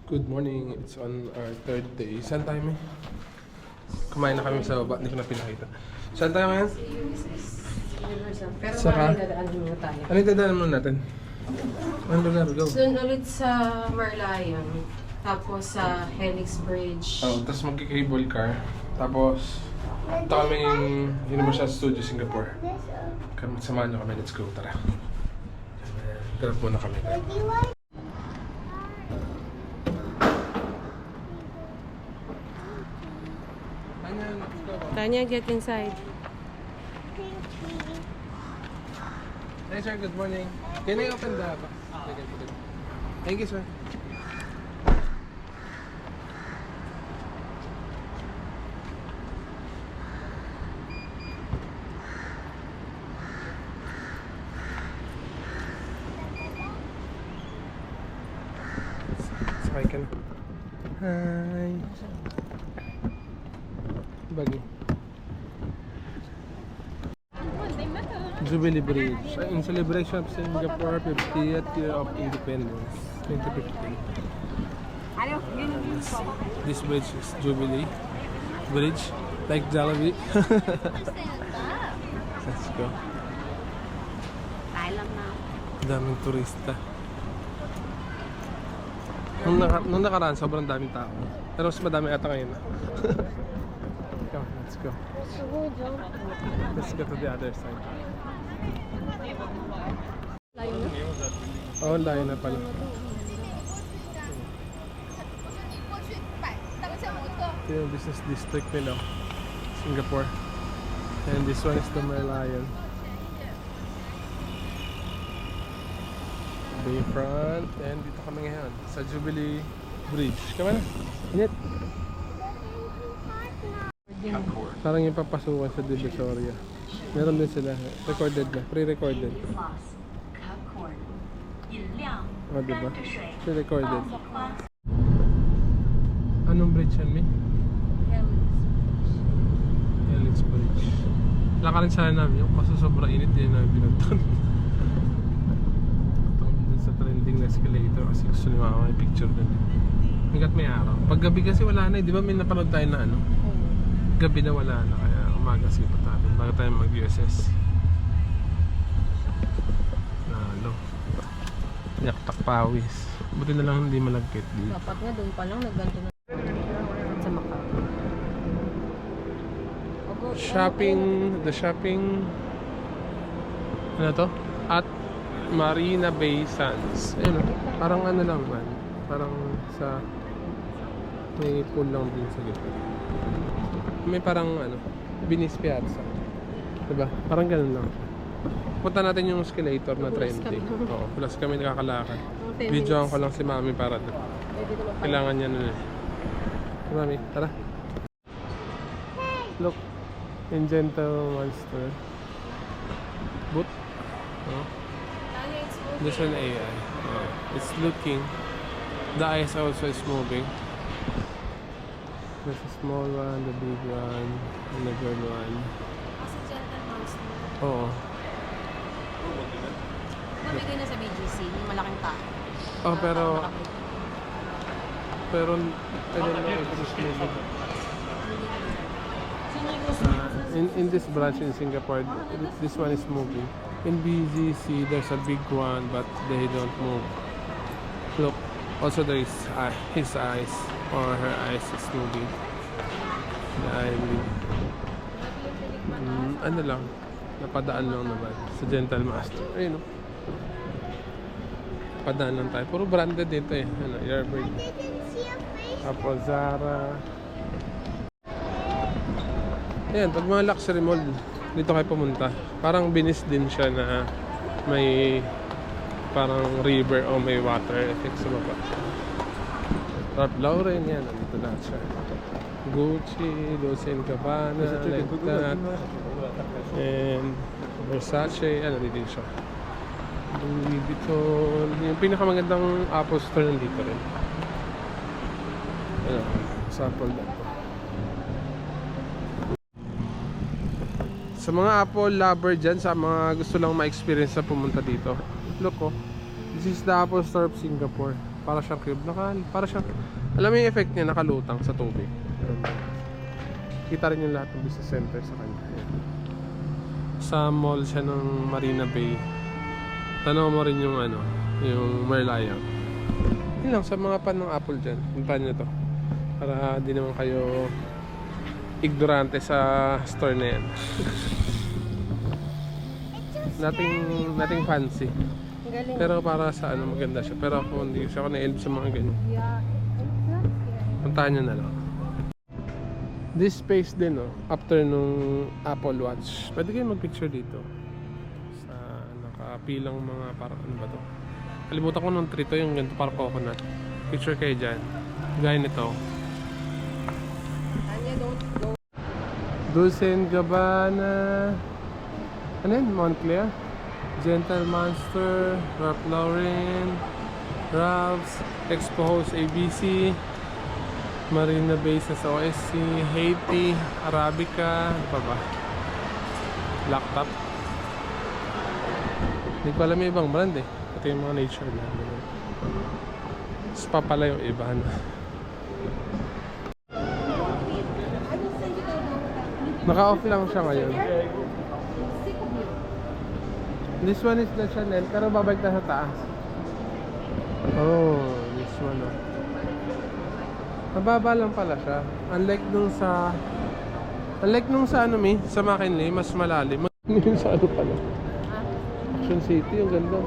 Good morning. It's on our third day. Saan tayo may? Kumain na kami sa baba. Hindi ko na pinakita. Saan tayo ngayon? Universal. Pero Saka? parang dadaan muna tayo. Ano yung dadaan muna natin? Ano lugar? Go. Doon ulit sa Merlion. Tapos sa Helix Bridge. Oh, tapos magki-cable car. Tapos, ito kami yung Universal Studio Singapore. Kami, samahan nyo kami. Let's go. Tara. Grab muna kami. Tanya, get inside. Hey sir, good morning. Can I open the box? Thank you sir. Sakay ka na. Hi. Bagi. Jubilee Bridge, in celebration of Singapore 50th year of independence, 2015. This bridge is Jubilee Bridge, like Jollibee. Let's go. Daming turista. Nung nakaraan, sobrang daming tao. Pero mas madami ata ngayon. Come on, let's go. Let's go to the other side. Oh, layo na pala. Ito yung business district nila, Singapore. And this one is the Merlion. Bayfront. And dito kami ngayon sa Jubilee Bridge. Come on. Init. Parang yung papasukan sa Divisoria. Meron din sila. Recorded na. Pre-recorded. O, diba? Pre-recorded. Anong bridge yan, Mi? Helix Bridge. Lakarin sana namin yung kaso sobrang init din namin pinagtan. Itong sa trending na escalator kasi gusto ni Mama may picture din. Hanggat may araw. Pag gabi kasi wala na eh. Di ba may napanood tayo na ano? Gabi na wala na, kaya umaga sipat natin bago tayo mag-USS. Nalo. Yaktak pawis. Buti na lang hindi malagkit dito. Dapat nga doon pa lang nagganto na sa Macau. Shopping, the shopping ano to? At Marina Bay Sands. Ayun, parang ano lang man. Parang sa may pool lang din sa gitna. May parang ano, Venice Piazza. Diba? Parang ganun lang. Punta natin yung escalator na trendy. Oo, plus kami nakakalakad. Videoan ko lang si Mami para doon. Kailangan niya nun eh. Mami, tara. Look. Ingento Monster. Boot. Oh. There's an AI. Oh. It's looking. The eyes also is moving. There's a small one, the big one, and the good one. Kasi Gentle Monster. Oo. Nabigay na sa BGC, yung malaking tao. Oh, pero I don't know if it's moving. In this branch in Singapore, this one is moving. In BGC, there's a big one, but they don't move. Look, also there is his eyes or her eyes is moving. The eyelid. Ano lang, napadaan lang naman sa Gentle Master. Ayun, no? Padaan lang tayo. Puro branded dito eh. Ano, Airbag. Tapos Zara. Ayan, pag mga luxury mall, dito kayo pumunta. Parang binis din siya na may parang river o may water effect sa baba. Ralph Lauren, yan. Nandito lahat siya. Gucci, Dolce & Gabbana, like that. And Versace, ano dito siya. Louis Vuitton. Yung pinakamagandang Apple store nandito rin. Ano, sa Apple lang. Sa mga Apple lover dyan, sa mga gusto lang ma-experience na pumunta dito, look oh, this is the Apple Store of Singapore. Para siyang cube. Para siyang, alam mo yung effect niya, nakalutang sa tubig. Kita rin yung lahat ng business center sa kanya. Ayan. Sa mall siya ng Marina Bay. Tanaw mo rin yung ano, yung Merlion. Yun lang, sa mga pan ng Apple dyan. Puntahan nyo to. Para di naman kayo ignorante sa store na yan. Nothing fancy. Galing. Pero para sa ano, maganda siya. Pero ako hindi siya ako na-elb sa mga ganyan. Yeah. Puntahan nyo na lang. This space din, oh, after nung Apple Watch. Pwede kayo mag-picture dito. Sa nakapilang mga parang ano ba to? Kalimutan ko nung tree to, yung ganito parang coconut. Picture kayo dyan. Gaya nito. Anya, don't go. Dolce & Gabbana. Ano yun? Montclair? Gentle Monster. Ralph Lauren. Ralph's. Expo House ABC. Marina Bay sa OSC. Haiti. Arabica. Ano pa ba? Blacktop. Hindi ko alam yung ibang brand eh. Ito yung mga nature na. Spa pala yung iba. Naka-off lang siya ngayon. This one is the Chanel, pero babalik na sa taas. Oh, this one, oh. Mababa lang pala siya. Unlike nung sa ano sa McKinley, mas malalim. Yung sa ano pala. Ocean City, yung ganda.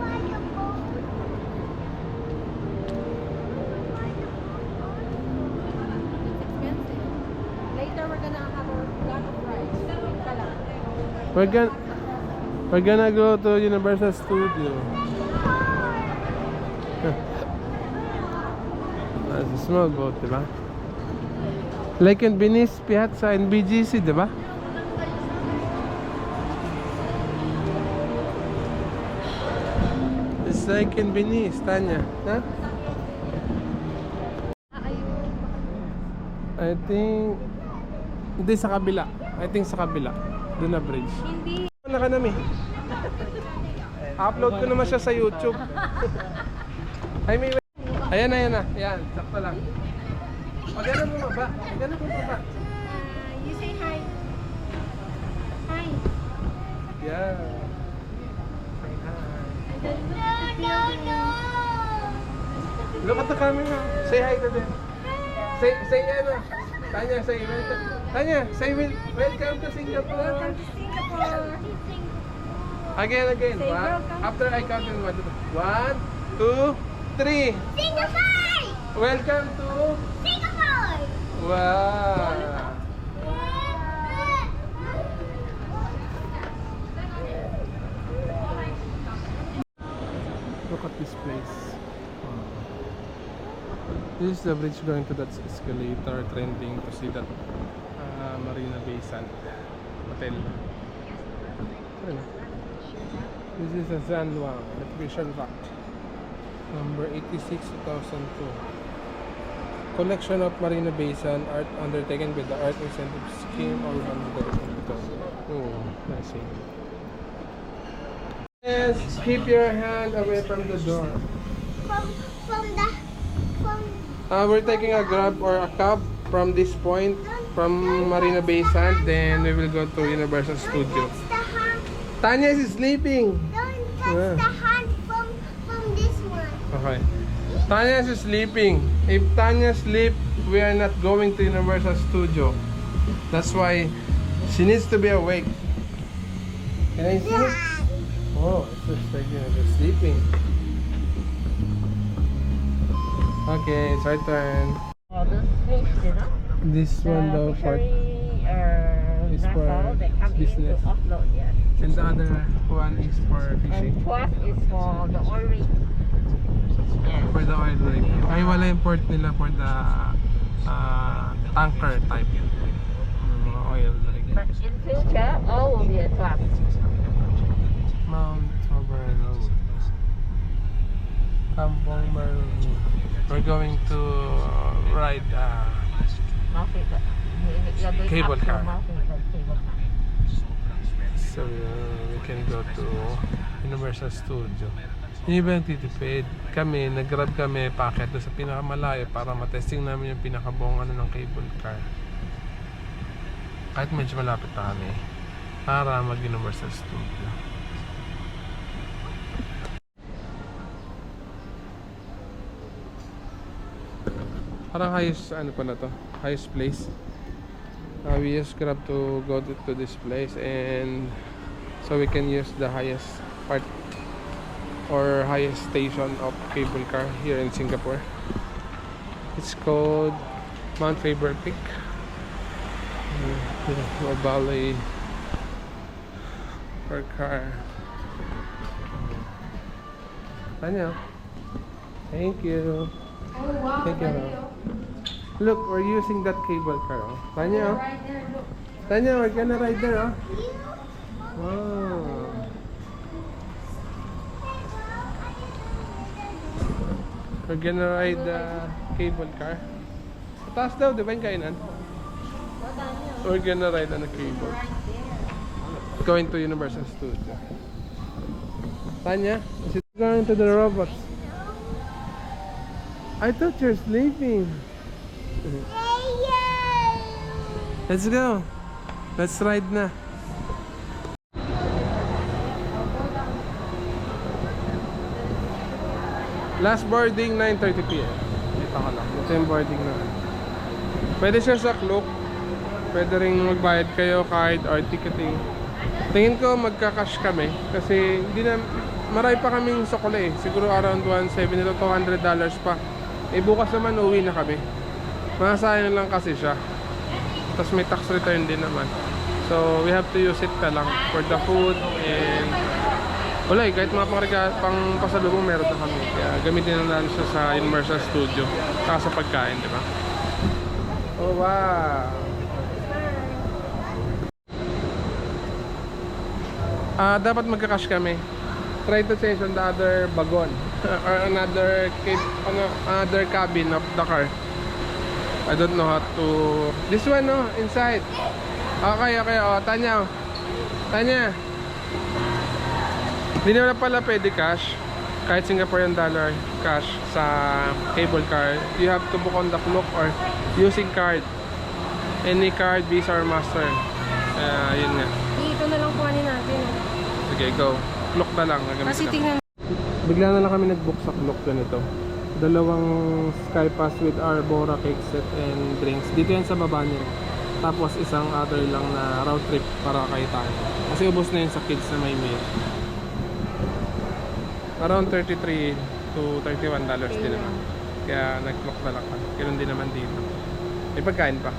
Later, we're gonna have a lot of rides. We're gonna go to Universal Studio. It's a small boat, diba? Like in Venice, Piazza, and BGC, diba? It's like in Venice, Tanya. Huh? I think... Hindi, sa kabila. I think sa kabila. Doon na bridge. Hindi. Wala ka namin. Upload ko naman siya sa YouTube. Ay, may... Ayan na. Ayan, sakto lang. Pagana mo baba. You say hi. Hi. Yeah. Say hi. No. Look at the camera. Say hi to them. Say ano. Tanya, say welcome. Tanya, say welcome to Singapore. Welcome to Singapore. Again. Say One. welcome. After I count in 1, 2, 3. Singapore. Welcome to Singapore. Wow. Look at this place. This is the bridge going to that escalator, trending to see that Marina Bay Sand Hotel. Ano? This is a San Juan Exhibition Fact number 86, 2002. Collection of Marina Bay Sand art undertaken by the Art Incentive Scheme or Oh, I see. Yes, keep your hand away from the door. We're taking a grab or a cab from this point, from Marina Bay Sand, then we will go to Universal Studio. Tanya is sleeping. Don't touch the hand from this one. Okay. Tanya is sleeping. If Tanya sleep, we are not going to Universal Studio. That's why she needs to be awake. Can I see? Oh, it's just like you're sleeping. Okay, it's our turn. This one though for is for business. And the other one is for fishing. And 12 is for the oil rig. Yes. For the oil rig. Ay, wala yung port nila for the tanker type. Mga oil rig. But in future, all will be a 12. Mount Soberano. Kampong Maru. We're going to ride cable car. So we can go to Universal Studio. Yung iba nagtitipid. Kami, nag-grab kami, packet doon sa pinakamalayo para matesting namin yung pinakabuong ano ng cable car. Kahit medyo malapit na kami. Para mag-Universal Studio. Parang highest, ano pa na to? Highest place. We just grab to go to this place and so we can use the highest part or highest station of cable car here in Singapore. It's called Mount Faber Peak or Valley per car. Tanya, thank you. Oh, wow. Thank you. Look, we're using that cable car. Oh. Tanya, oh. Right there, look. Tanya, we're gonna ride there. Oh. Wow. We're gonna ride the cable car. Sa taas daw, di ba yung kainan? We're gonna ride on a cable. Going to Universal Studio. Tanya, is it going to the robots? I thought you're sleeping. Let's go. Let's ride na. Last boarding 9:30 PM. Dito ka lang. Ito yung boarding na. Pwede siya sa Klook. Pwede rin magbayad kayo card or ticketing. Tingin ko magka-cash kami kasi hindi na marami pa kaming sukle eh. Siguro around $170 to $200 pa. Eh bukas naman uwi na kami. Masayang lang kasi siya. Tapos may tax return din naman. So we have to use it na lang for the food and wala eh, kahit mga pang pasalubong meron na kami. Kaya gamitin na natin siya sa Universal Studio. Saka sa pagkain, di ba? Oh wow! Dapat magka-cash kami. Try to change on the other wagon or another cabin of the car. I don't know how to... This one, no? Inside. Okay. Oh, Tanya. Tanya. Hindi na pala pwede cash. Kahit Singaporean dollar cash sa cable car. You have to book on the Klook or using card. Any card, Visa or Master. Yun nga. Dito na lang kuhanin natin. Sige, go. Klook na lang. Kasi tingnan. Bigla na lang kami nag-book sa Klook ganito. Dalawang Sky Pass with Arbora cake set and drinks. Dito yan sa baba nila. Tapos isang other lang na round trip para kay tayo. Kasi ubos na yun sa kids na may meal. Around $33 to $31 din naman. Kaya nag-Klook na lang kami. Ganun din naman dito. May pagkain pa.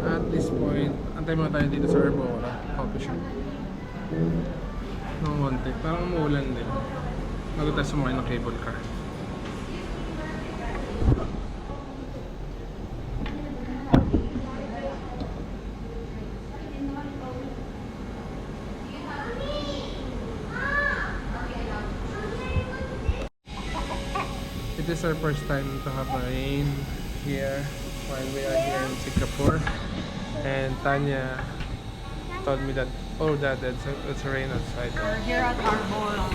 At this point, antay muna tayo dito sa Arbora coffee shop. Nung konti, parang umuulan din. Bago tayo sumakay ng cable car. It is our first time to have a rain here while we are here in Singapore. And Tanya told me that, oh dad, it's a rain outside. We're here at Arbora.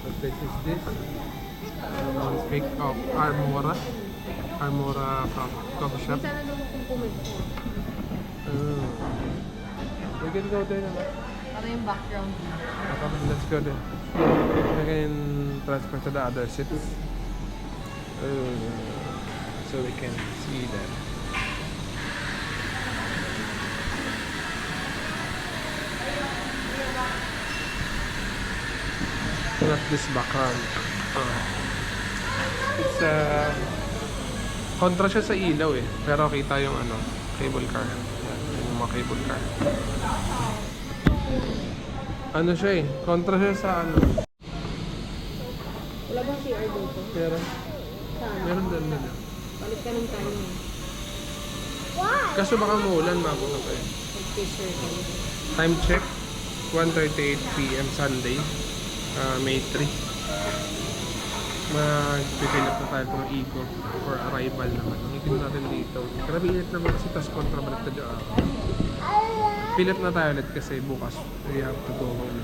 What place is this? Speak of Arbora. Arbora coffee shop. Sana doon kung pumunta. We can go there naman. Ano yung background? Let's go there. We can transfer to the other seats. So we can see them. Not this background. It's kontra siya sa ilaw eh. Pero kita yung ano, cable car. Yan, yung mga cable car. Ano siya eh, kontra siya sa ano. Wala bang CR dito? Meron. Saan? Meron doon. Balik ka ng time mo. Kaso baka muulan, mabot na tayo. Mag-t-shirt ka. Time check, 1:38 PM Sunday, May 3. Mag-pick up na tayo ng Eco for arrival naman. Ang itin natin dito. Grabe init naman kasi tas kontra balik na dyan. Fill up na tayo ulit kasi bukas we have to go home.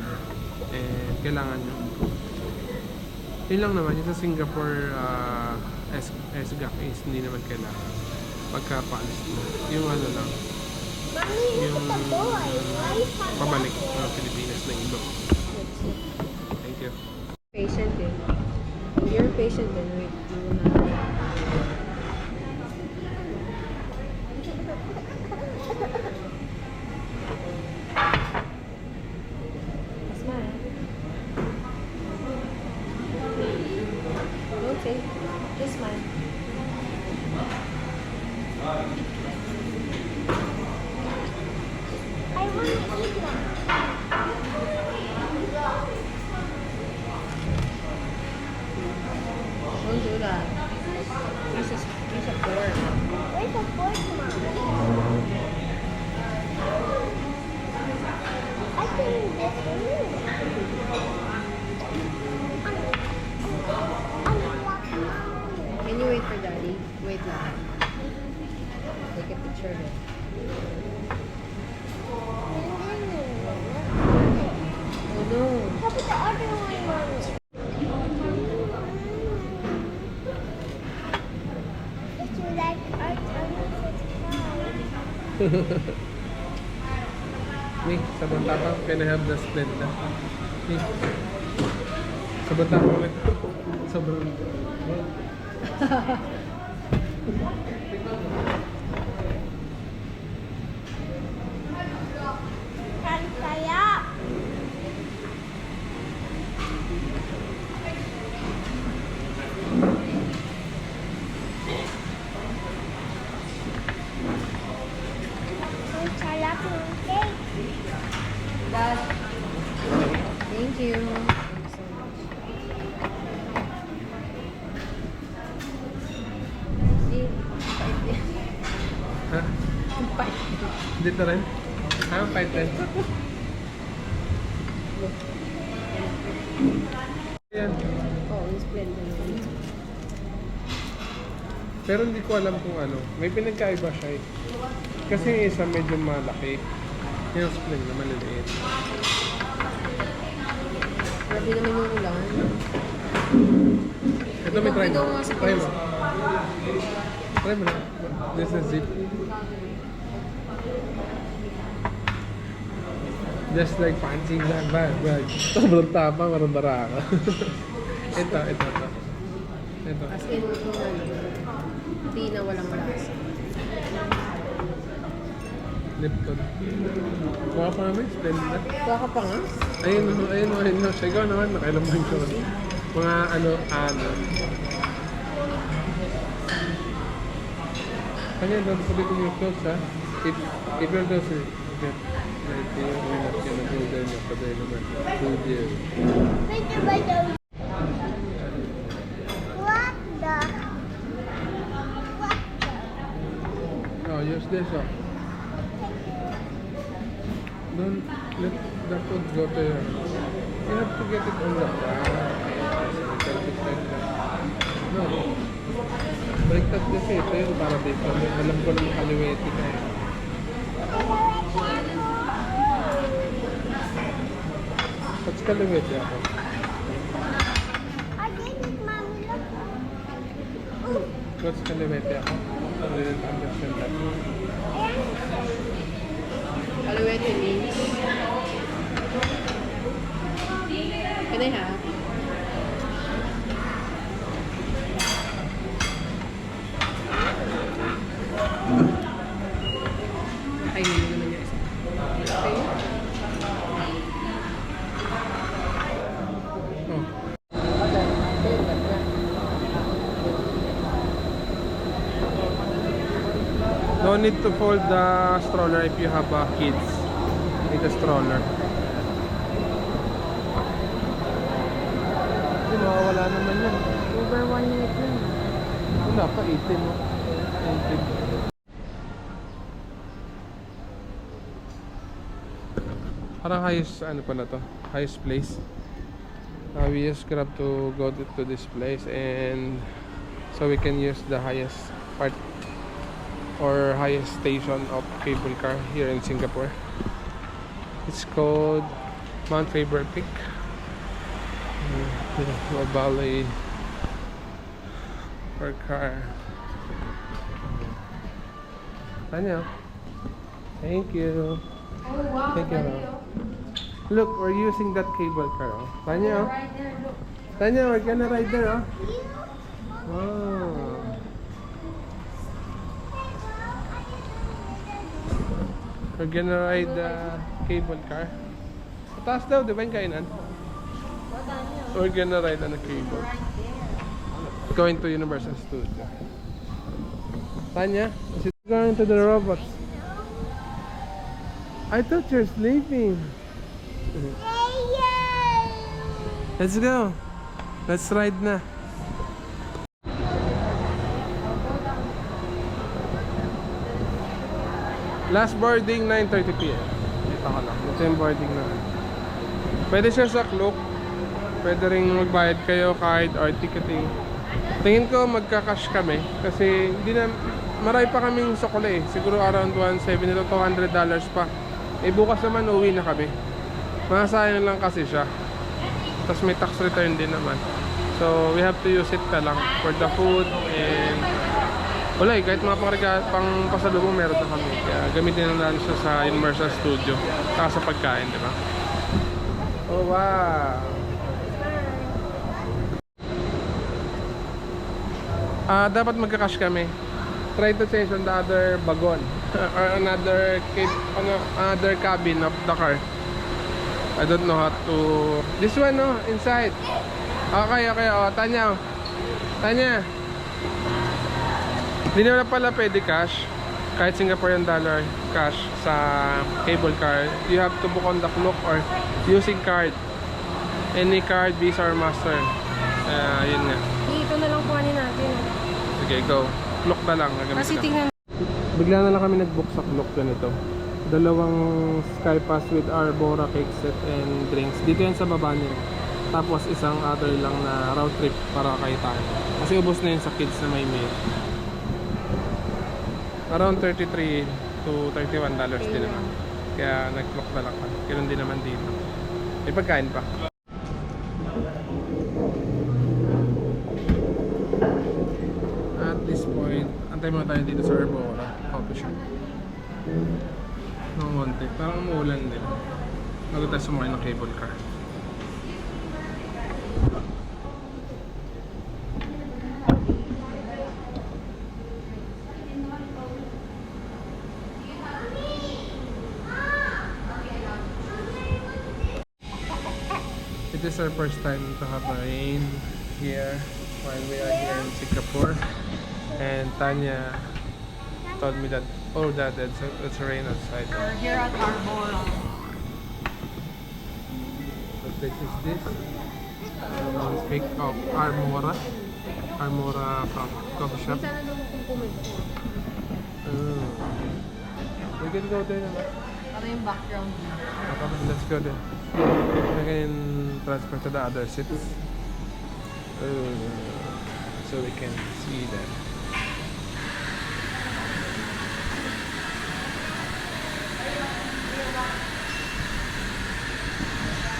And kailangan nyo. Yun lang naman. Yung sa Singapore SGAC is hindi naman kailangan. Pagka-paalis na. Yung ano lang. Yung pabalik ng Pilipinas na iba. Thank you. Patient eh. You're patient then wait. Smile. Okay. Just smile. I want to eat now. Don't do that. Use a fork. Where's the fork, Mom? I can use this for you. Can you wait for Daddy? Wait lang. Take a picture of it. Oh no. How about the other one, Mommy? If you like art, I will subscribe. Ni, sabon tapang, can I have the Splenda? Ni, sabon tapang ulit. Sobrang. Ang saya. Ang sarap ng cake. Dad. Thank you. Thank you so much. See? Bait din. Ha? Bait. Dito rin? Ha? Fight rin? Ayan. Oh, yung Splenda naman. Pero hindi ko alam kung ano. May pinagkaiba siya eh. Kasi yung isa medyo malaki. Yung Splenda maliliit. Grabe naman yung ulan. Ito may try Ikaw mo. nga sa Try mo. Try mo na. This is it. Just like fancy bag. Sobrang tapa, marandara ka. Ito. As in, yung ano, hindi na walang lasa. Lipton. Mukha pa naman, Splenda. Kuha ka pa nga? Ayun. Sigaw naman, nakailang ba yun? Mga ano. Kanya, don't put it in your clothes, ha? If you're close, get right here, we're not gonna go there, no, pwede naman. Go there. What the? Oh, use this, oh. Don't let the food go to your... You have to get it on the ground. A little bit like that. No. Baliktad kasi ito yun para dito. Alam ko naman kaliwete ka eh. What's kaliwete ako? I did it, Mommy. Look. What's kaliwete ako? I didn't understand that. Aluete means. Can I have? Ay, hindi naman yung isa. Okay. Oh. No need to fold the stroller if you have kids. Need a stroller. Hindi, mawawala naman yan. Over 1 minute lang. Wala pa, 18 mo. 18. Parang highest, ano pa na to? Highest place. We just grab to go to this place, and so we can use the highest part or highest station of cable car here in Singapore. It's called Mount Faber Peak. Valley per car. Tanya. Thank you. Oh, wow. Thank you. Look, we're using that cable car. Oh. Tanya, oh. Right there, look. Tanya, we're gonna ride there. Oh. Wow. We're gonna ride the cable car. Taas daw, di ba yung kainan? We're gonna ride on a cable. Right there. Going to Universal Studio. Tanya, is it going to the robots? I thought you're sleeping. Let's go. Let's ride na. Last boarding 9:30 PM. Dito ka lang. Ito yung boarding na. Pwede siya sa Klook. Pwede rin magbayad kayo card or ticketing. Tingin ko magka-cash kami kasi hindi na marami pa kaming sukle eh. Siguro around $170 to $200 pa. Eh bukas naman uwi na kami. Masayang lang kasi siya. Tapos may tax return din naman. So we have to use it na lang for the food and wala eh, kahit mga pang pasalubong meron na kami. Kaya gamitin na lang siya sa Universal Studio. Saka sa pagkain, di ba? Oh wow! Dapat magka-cash kami. Try to change on the other wagon or another cabin of the car. I don't know how to... This one, no? Inside. Okay. Oh, Tanya. Tanya. Hindi na pala pwede cash. Kahit Singaporean dollar cash sa cable car. You have to book on the Klook or using card. Any card, Visa or Master. Yun nga. Dito na lang kuhanin natin. Okay, go. Klook na lang. Kasi tingnan. Bigla na lang kami nag-book sa Klook ganito. Dalawang Sky Pass with Arbora cake set and drinks. Dito yan sa baba nila. Tapos isang other lang na road trip para kay tayo. Kasi ubos na yun sa kids na may meal. Around $33 to $31 din naman. Kaya nag-Klook na lang kami. Ganun din naman dito. May pagkain pa. At this point, antay muna tayo dito sa Arbora coffee shop. Nung konti. Parang umuulan din. Bago tayo sumakay ng cable car. It is our first time to have a rain here while we are here in Singapore. And Tanya told me that, oh dad, it's rain outside. We're here at Arbora. What place is this? Speak of Armora. Armora from coffee shop. Sana daw kung pumunta. We can go there naman. Ano yung background? Okay, let's go there. We can transfer to the other seats. So we can see them.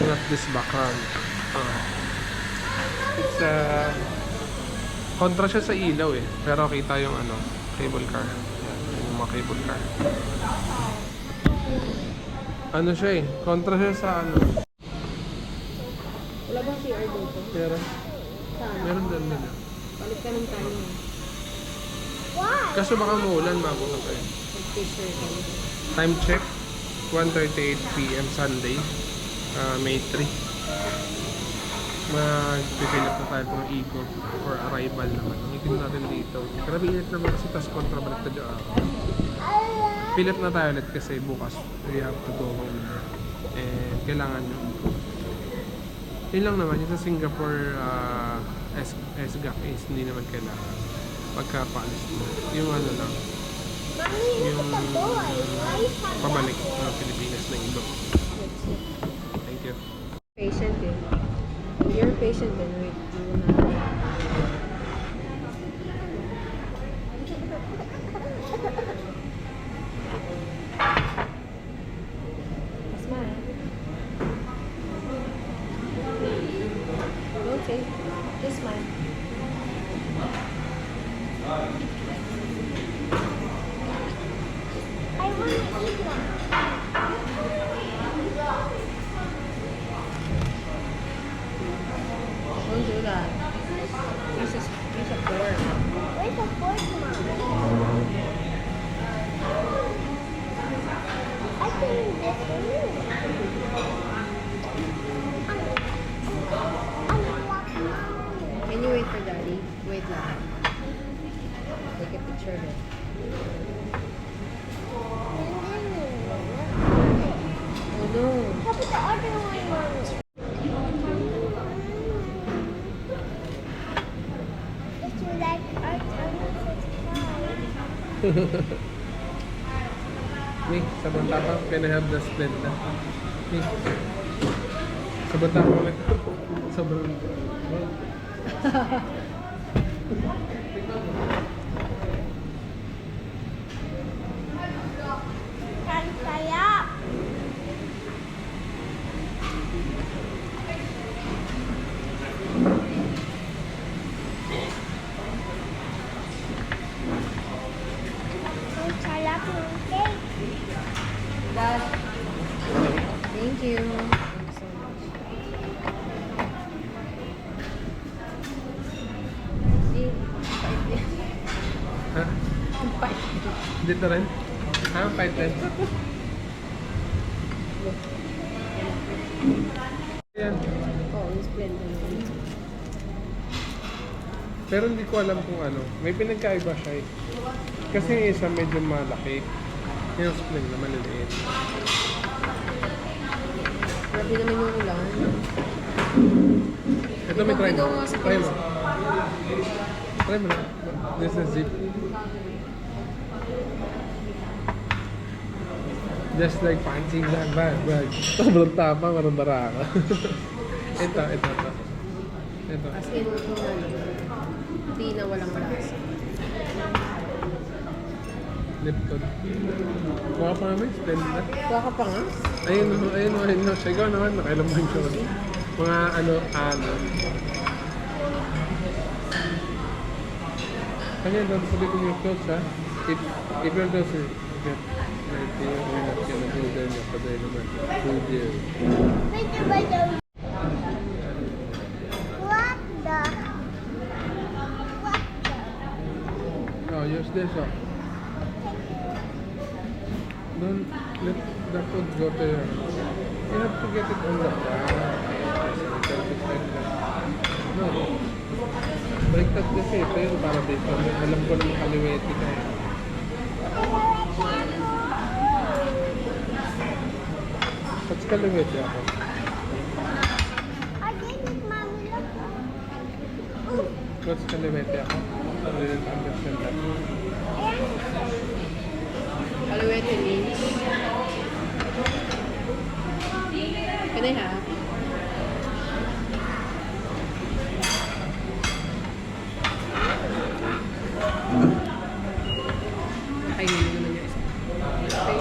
Not this background. It's kontra siya sa ilaw eh. Pero kita yung ano, cable car. Yan, yung mga cable car. Ano siya eh, kontra siya sa ano. Wala bang CR dito? Meron. Saan? Meron din nila. Balik ka ng time. Kaso baka umuulan, mabuka tayo. Mag-picture ka. Time check, 1:38 PM Sunday, May 3. Mag-fill up na tayo ng eco for arrival naman. Itin natin dito. Grabe init naman kasi tas kontra balik na dyan. Fill up na tayo ulit kasi bukas we have to go home. And kailangan nyo. Yun lang naman, yung sa Singapore SGAC is hindi naman kailangan. Pagkapaalis mo. Yung ano lang. Yung pabalik ng Pilipinas na iba. Thank you. Patient eh. Here. reservation din. Wait, muna. Smile. Okay, just smile. I want to eat one. Don't do that. Use a fork. Where's the fork, Mom? I can use this one. Can you wait for Daddy? Wait lang. Take a picture of it. Oh no. How about the other one, Mommy? If you like our tummy, subscribe. Me, sabon tapang, can I have the Splenda? Me. Sabon tapang ulit. Sobrang... Ang saya. Ang sarap ng cake. Dad. Thank you. Thank you so much. See? Pait yan. Ha? Pait. Dito rin? Ha? 510? Ayan. Oh, yung Splenda. Pero hindi ko alam kung ano. May pinagkaiba siya eh. Kasi yung isa medyo malaki. Yung Splenda na maliliit. Grabe naman yung ulan. Ito may try mo. Ikaw nga sa Try mo. Try mo na. This is zip. Just like punching that bag. Sobrang tapa, marundara ka. Ito. Ito. As in, yung ano, hindi na walang lasa. Lipton. Baka pa naman, Splenda. Baka pa nga. Ayun. Sigaw naman, nakailaman siya. Mga ano. Kanya, don't forget your clothes, ha? If your clothes are get right here, we're not gonna go there na pa dahil naman. Food here. What the? Oh, use this, oh. Don't let the food go to your... You have to get it on the ground. No. Baliktad kasi, pero para dito. Alam ko ng kaliwete ka eh. What's kaliwete ako? I didn't, Mommy. Look. What's kaliwete ako? I didn't understand that. Aluete means. Can I have? Kainin mo naman yung isa. Okay?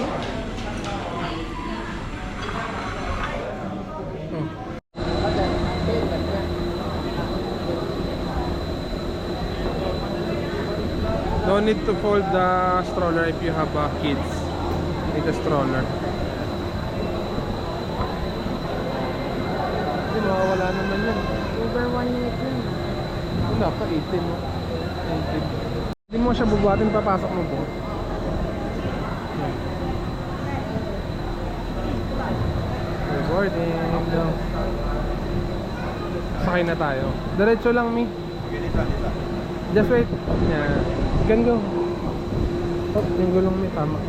Oh. No need to fold the stroller if you have kids with a stroller. Hindi, mawawala naman yan. Over 1 minute na. Wala pa, 18 no? 18. Hindi mo siya bubuhatin, papasok mo po. Recording. Sakay na tayo. Diretso lang, Mi. Just wait. Yeah. You can go. Oh, yung gulong Mi, tama.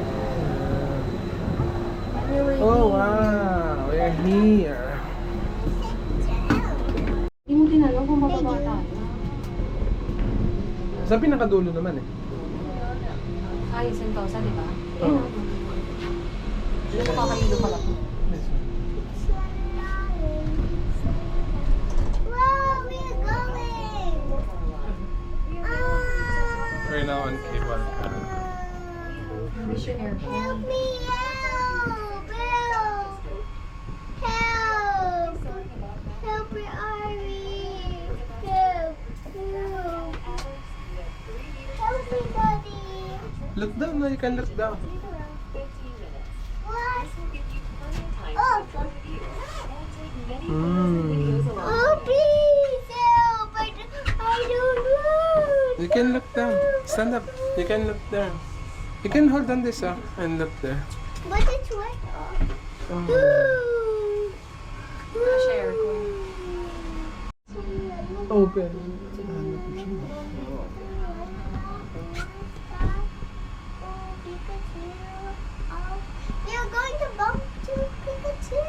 Oh, wow. We're here. Hindi mo tinanong kung bababa tayo. Sa pinakadulo naman eh. Ay, Sentosa, di ba? Oo. Hindi ko kakahilo pala po. Wow, Look down, you can look down. What? Oh, oh, please help. I don't know. You can look down. Stand up. You can look down. You can hold on this and look there. But it's wet. Oh. Share. Open. You're going to bump to Pikachu.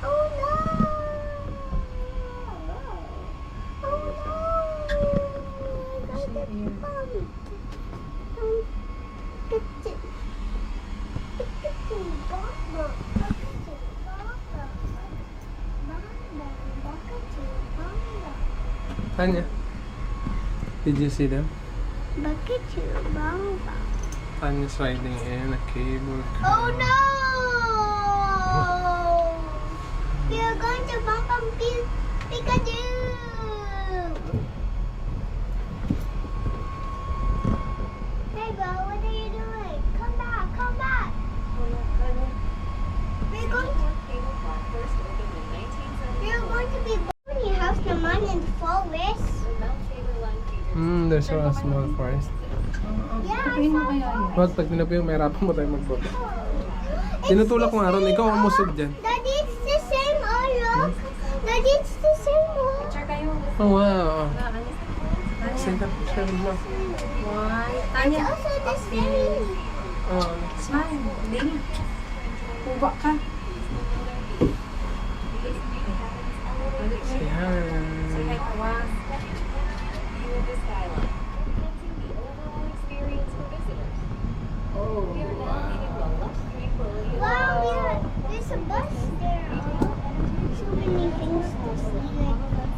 Oh no. Oh no. I'm going to bump. Pikachu. Pikachu. Bump, bump. Pikachu. Bump, bump. Bump, bump. Pikachu. Bump, bump. Tanya, did you see them? Pikachu. Bump, bump. Tanya's riding in a cable car. Oh no! We are going to bump on Pikachu! Hey bro, what are you doing? Come back, come back! We're going to be building your house the man in the forest. There's a small forest. Yeah, I saw forest. Wag, pag tinapiyong, may harapan mo tayo magboto. Tinutulak ko nga ron, ikaw ang musog dyan. Daddy, it's the same, oh look! Daddy, it's the same, oh! Picture kayo. Oh wow. Tanya. Send up picture mo. One. It's Tanya. also the same. Oh. Smile. Ding. Kuba ka. Say hi. Say hi ka, Wag. Oh, Wow, yeah, there's a bus there. So many things to see,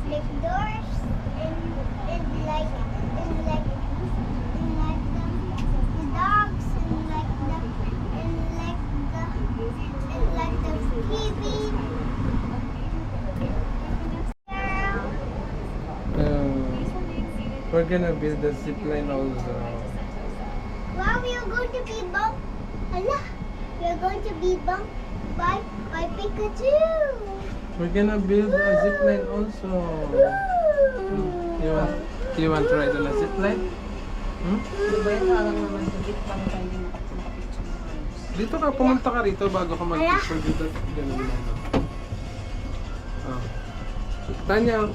like doors and like the dogs and like the TV. We're gonna build a zip line also. Wow, we are going to be bumped. Allah, we are going to be bumped by Pikachu. We're gonna build a zip line also. You want to ride on a zip line? Diba yung alam naman sa git pang tayo makapicture ng ayos. Dito ka, pumunta ka rito bago ka mag-picture dito. Ganun lang. Oh. Tanya,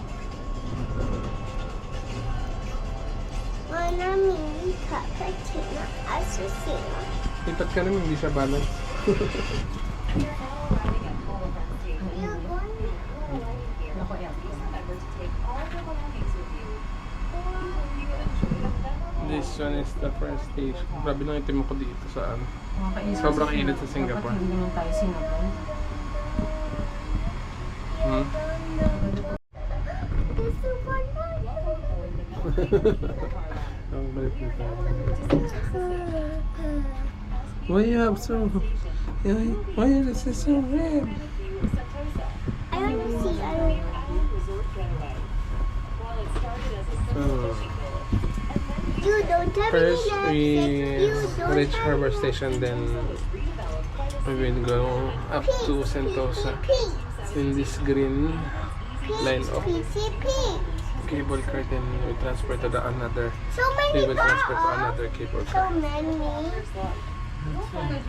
Manami Cappuccino Assassino. lipat ka naman, hindi siya balance. You're going Nako yan. This one is the first stage. Grabe nang itim ako dito sa ano. Makakaisip Sobrang sa init sa Singapore. Dapat hindi naman tayo Singapore. Hmm? This is one Ang balik na tayo. Why you have so... Why is it so red? I want to see. You don't have First any we love. reach Harbor Station, then we will go up to Sentosa in this green line of cable car, then we transfer to the another. So many We will transfer to balls. another cable So car many.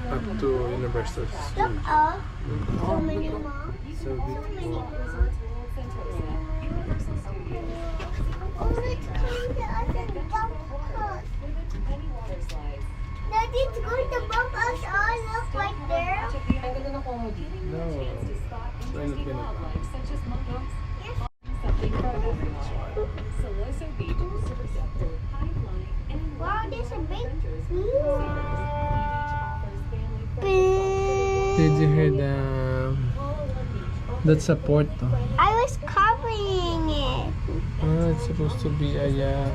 up to Universal Look Studios. up. So many more. So beautiful. Oh, let's clean the other bump us. Daddy's going to bump us all. Look right there. Ang ganda ng comedy. No, why not gonna? Wow, there's a big Did you hear the? That's a port. Oh. I was covering it. It's supposed to be a yacht.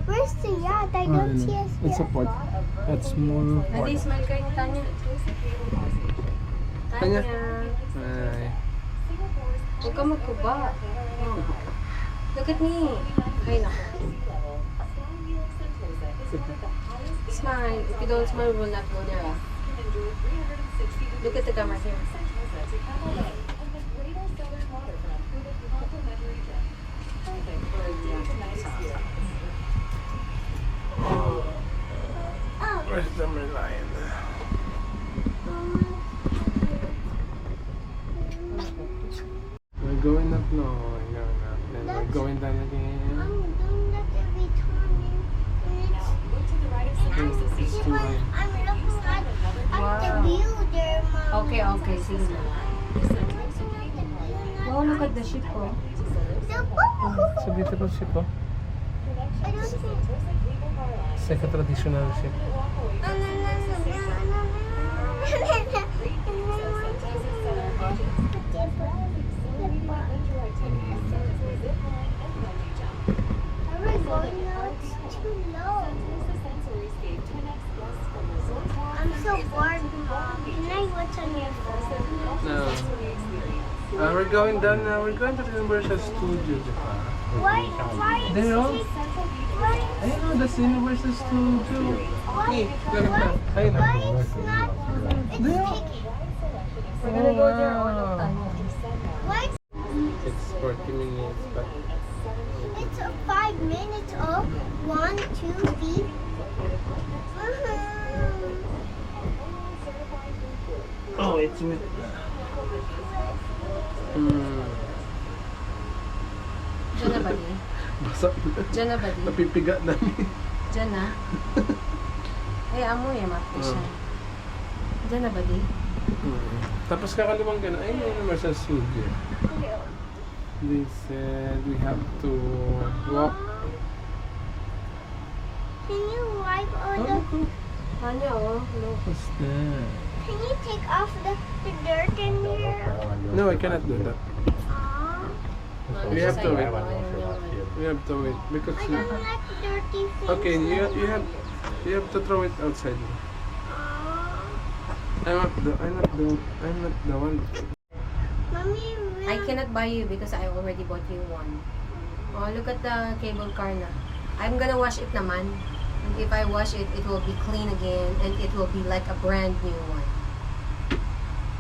Where's the yacht? I don't see a It's a yacht. port. That's small port. Daddy, smile kayo ni Tanya. Tanya. Tanya. Ay. Huwag ka magkuba. Oh. Look at me. Ay, naku. Smile. If you don't smile, we will not go there. Look at the camera here. Where's the Merlion? We're going up now. We're going up. Then we're going down again. I'm doing that every time. And It's too high. I'm looking at the view there, Mom. Okay, okay. Sige na. Wow, look at the ship, oh. The boat. So dito po ship po. I don't think. It's like a traditional ship. No, no, no, no, no, no, no. Are we going now? It's too low. I'm so bored, Mom. Can I watch on your phone? No. We're going down now. We're going to the Universal Studios. Why is There, oh. why, Ayun o, that's the Universal Studio. why, Ayun na. Ayun na. why it's not, it's There. taking, We're gonna go there all the time. why It's 40 minutes, but it's a 5 minutes of 1, 2, 3. oh, it's with. Diyan na ba di? Basa. Diyan na ba di? Napipiga na. Diyan na? Ay, amo yung mapit siya. Diyan na ba di? Tapos kakaliwang ka na. Ayun yung Universal Studio. They said we have to walk. Can you wipe all the, Kanya, oh. Look. What's that? can you take off the dirt in here? No, I cannot do that. Aw, We have to wait. Ayaw niya. We have to wait because I don't like dirty things. okay, you have to throw it outside. Aw. I'm not the one. Mommy, I cannot buy you because I already bought you one. Oh, look at the cable car na. I'm gonna wash it naman. And if I wash it, it will be clean again and it will be like a brand new one.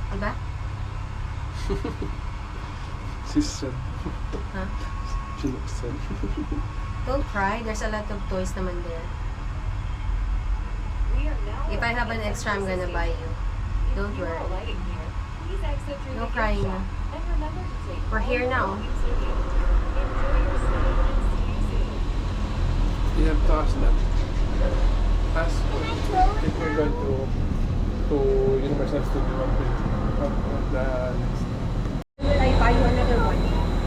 Diba? She's sad. Huh? She looks sad. Don't cry. There's a lot of toys naman there. If I have an extra, I'm gonna buy you. Don't worry. No crying na. We're here now. You have to ask them. Ask if we're going to Universal Studio of the next. Will I buy you another one?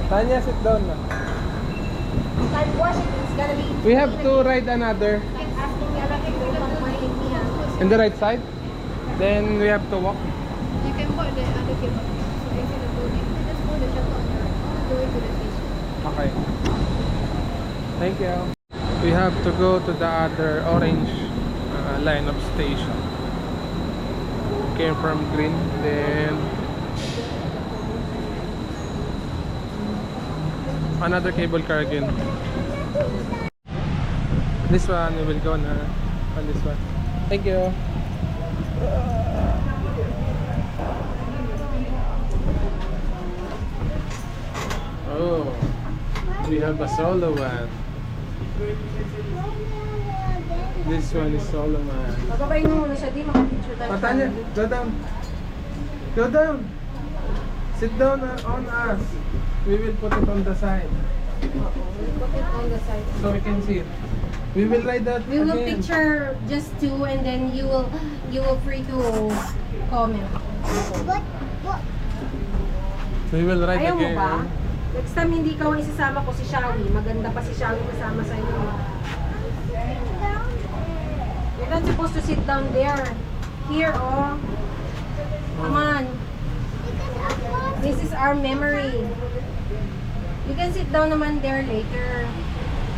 Tanya, sit down na. If I wash it, it's gonna be... We have to ride another Like asking me about it, don't want my idea. in the right side. Then we have to walk. You can put the other cable. So if you go, you can just hold the shuttle on your own. Go into the station. Okay. Thank you. We have to go to the other orange line of station. Came from green, then another cable car again. This one we will go na on this one. Thank you. Oh, we have a solo one. This one is solo one. Bababayin mo muna siya, di makapicture tayo. Tanya, go down. Go down. Sit down on us. We will put it on the side We'll put it on the side. so we can see it. We will ride that We will again. picture just two and then you will free to comment. What? We will ride Ayaw mo again. ba? Next time hindi ka isasama ko si Shawi. Maganda pa si Shawi kasama sa inyo. You're not supposed to sit down there. Here, oh. Come on. This is our memory. You can sit down naman there later.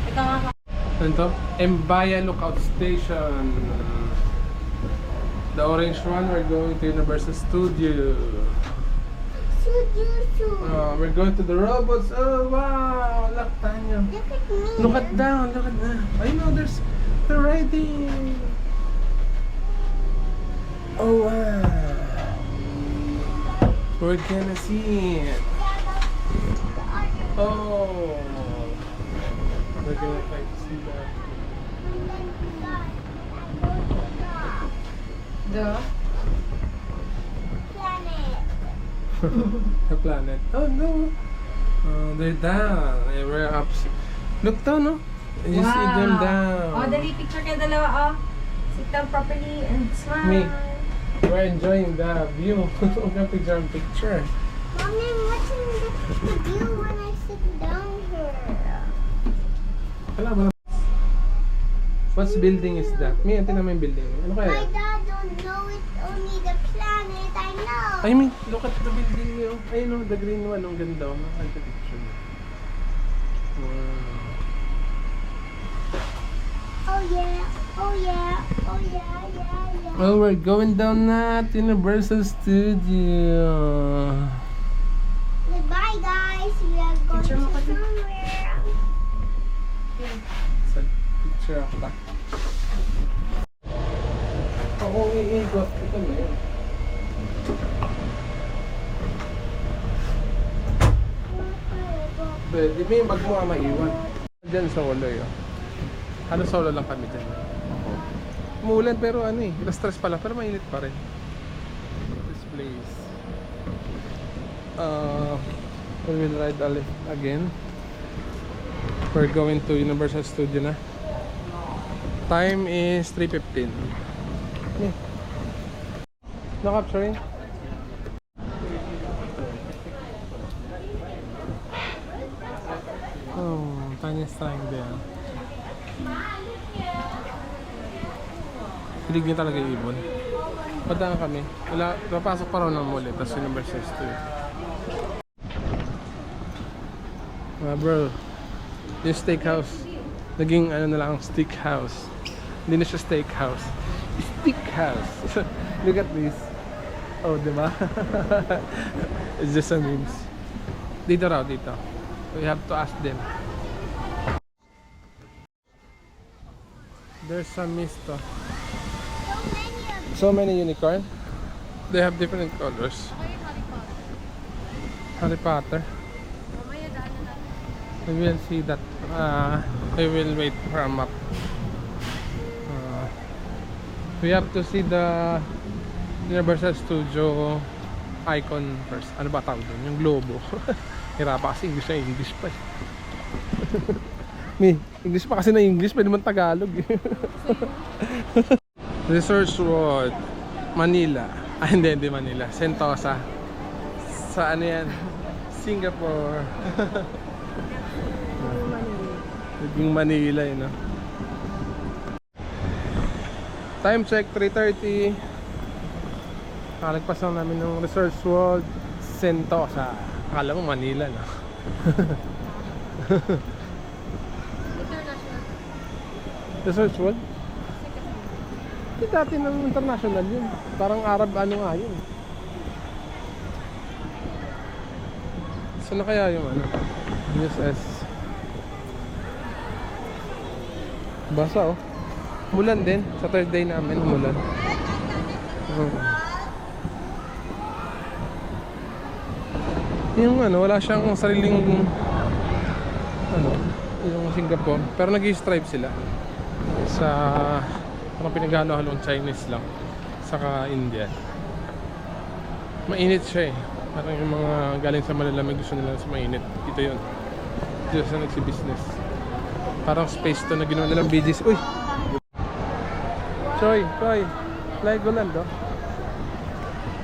Ikaw nga. Ano to? Mbaya Lookout Station. The orange one, we're going to Universal Studio. We're going to the robots. Oh wow! Look, Tanya. Look at me. Look at down. Look at that. I know They're riding. Oh wow. We're gonna see it. Oh. We're gonna try to see that. The The planet. Oh no. They're down. We're up. Look down, no? You see them down. Oh, dali, picture kayo dalawa, oh. Sit down properly and smile. Me. We're enjoying the view. Picture in picture. Mommy, what's in the view when I sit down here? Wala ba? What's building is that? May tingnan mo yung building. Ano My kaya? dad don't know it's only the planet. I know. I mean, look at the building niyo. Ayun no, the green one. Ang ganda. Ang architecture niya. Wow. Oh yeah. Oh yeah. Oh yeah. Yeah. Well, we're going down at Universal Studio. Goodbye, guys. We are going Picture to mo kasi. somewhere. Sa picture ako ba? Ako iikot. Ito na yun. Pwede mo yung bag mo maiwan. Diyan sa Solo yun. Ano solo lang kami dyan. Umuulan pero ano eh. Stress pala pero mainit pa rin. This place. We will ride again. We're going to Universal Studio na. Time is 3:15. No capturing? Oh, Tanya's trying there. Hilig niya talaga yung ibon. Padaan kami. Wala, papasok pa raw ng mall eh. Tapos Universal Studio. Bro, yung steakhouse. Naging ano na lang, steakhouse. Hindi na siya steakhouse. Steakhouse. Look at this. Oh, diba? It's just a memes. Dito raw, dito. We have to ask them. There's some mist. Oh. So many unicorn. They have different colors. Harry Potter. We will see that. We will wait for a map. We have to see the Universal Studio icon first. Ano ba tawag doon? Yung globo. Hirapa kasi English na English pa eh. English pa kasi na English, pwede man Tagalog eh. Research World Manila. Hindi Manila, Sentosa. Sa ano yan? Singapore. Naging Manila eh, no? Time check, 3:30. Kalagpas lang namin ng Research World Sentosa. Akala mo Manila, no? Research World? Hindi dati ng international yun. Parang Arab ano nga yun. Saan na kaya yung ano? USS. Basa oh. Mulan din. Sa third day namin umulan. Yung ano, wala siyang sariling ano, yung Singapore. Pero nag-i-stripe sila sa parang pinagano-halong Chinese lang saka Indian. Mainit siya eh. Parang yung mga galing sa malalamig gusto nila sa mainit. Ito yun. Dito sa nagsi-business. Parang space to na ginawa nilang BGs. Uy! Choy! Fly Golando.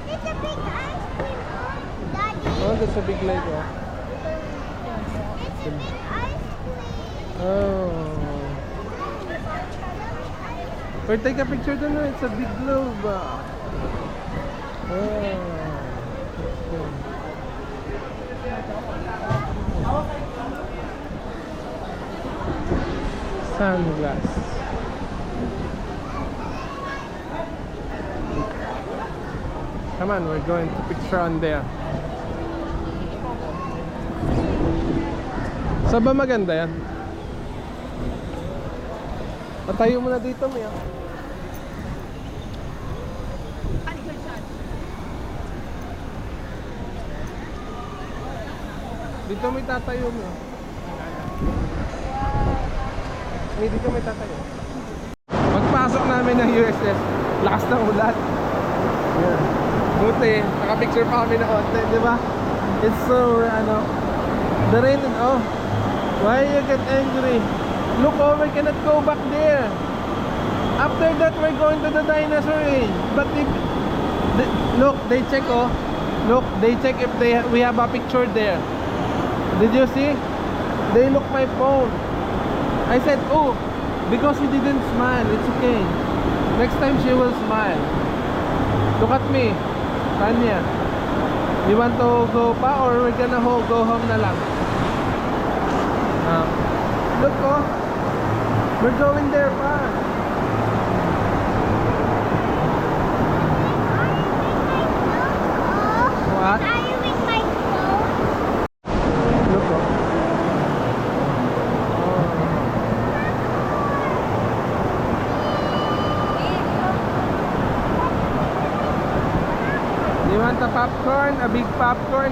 It's a big ice cream, Daddy. Oh, that's a big lake oh. It's a big ice cream. Oh. Or take a picture doon. It's a big globe. Oh. Sunglass. Come on, we're going to picture on there. Saan ba maganda yan? Patayo mo na dito, Mia. Dito may tatayo mo. Dito may tatayo. Pagpasok namin ng USS, lakas ng ulan. Yeah. Buti, nakapicture pa kami na konti, di ba? It's so, the rain and why you get angry? Look, we cannot go back there. After that, we're going to the dinosaur age. But look, they check, look, they check if we have a picture there. Did you see? They look my phone. I said, oh, because you didn't smile, it's okay. Next time she will smile. Look at me, Tanya. You want to go pa or we're gonna go home na lang? Look, we're going there pa. What? Are you with my clothes? Look, You want a popcorn? A big popcorn?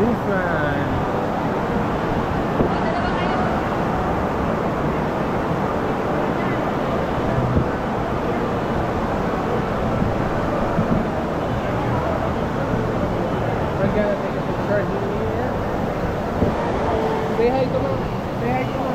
This one. We're gonna take a picture here. Say hi to Mom. Say hi to Mom.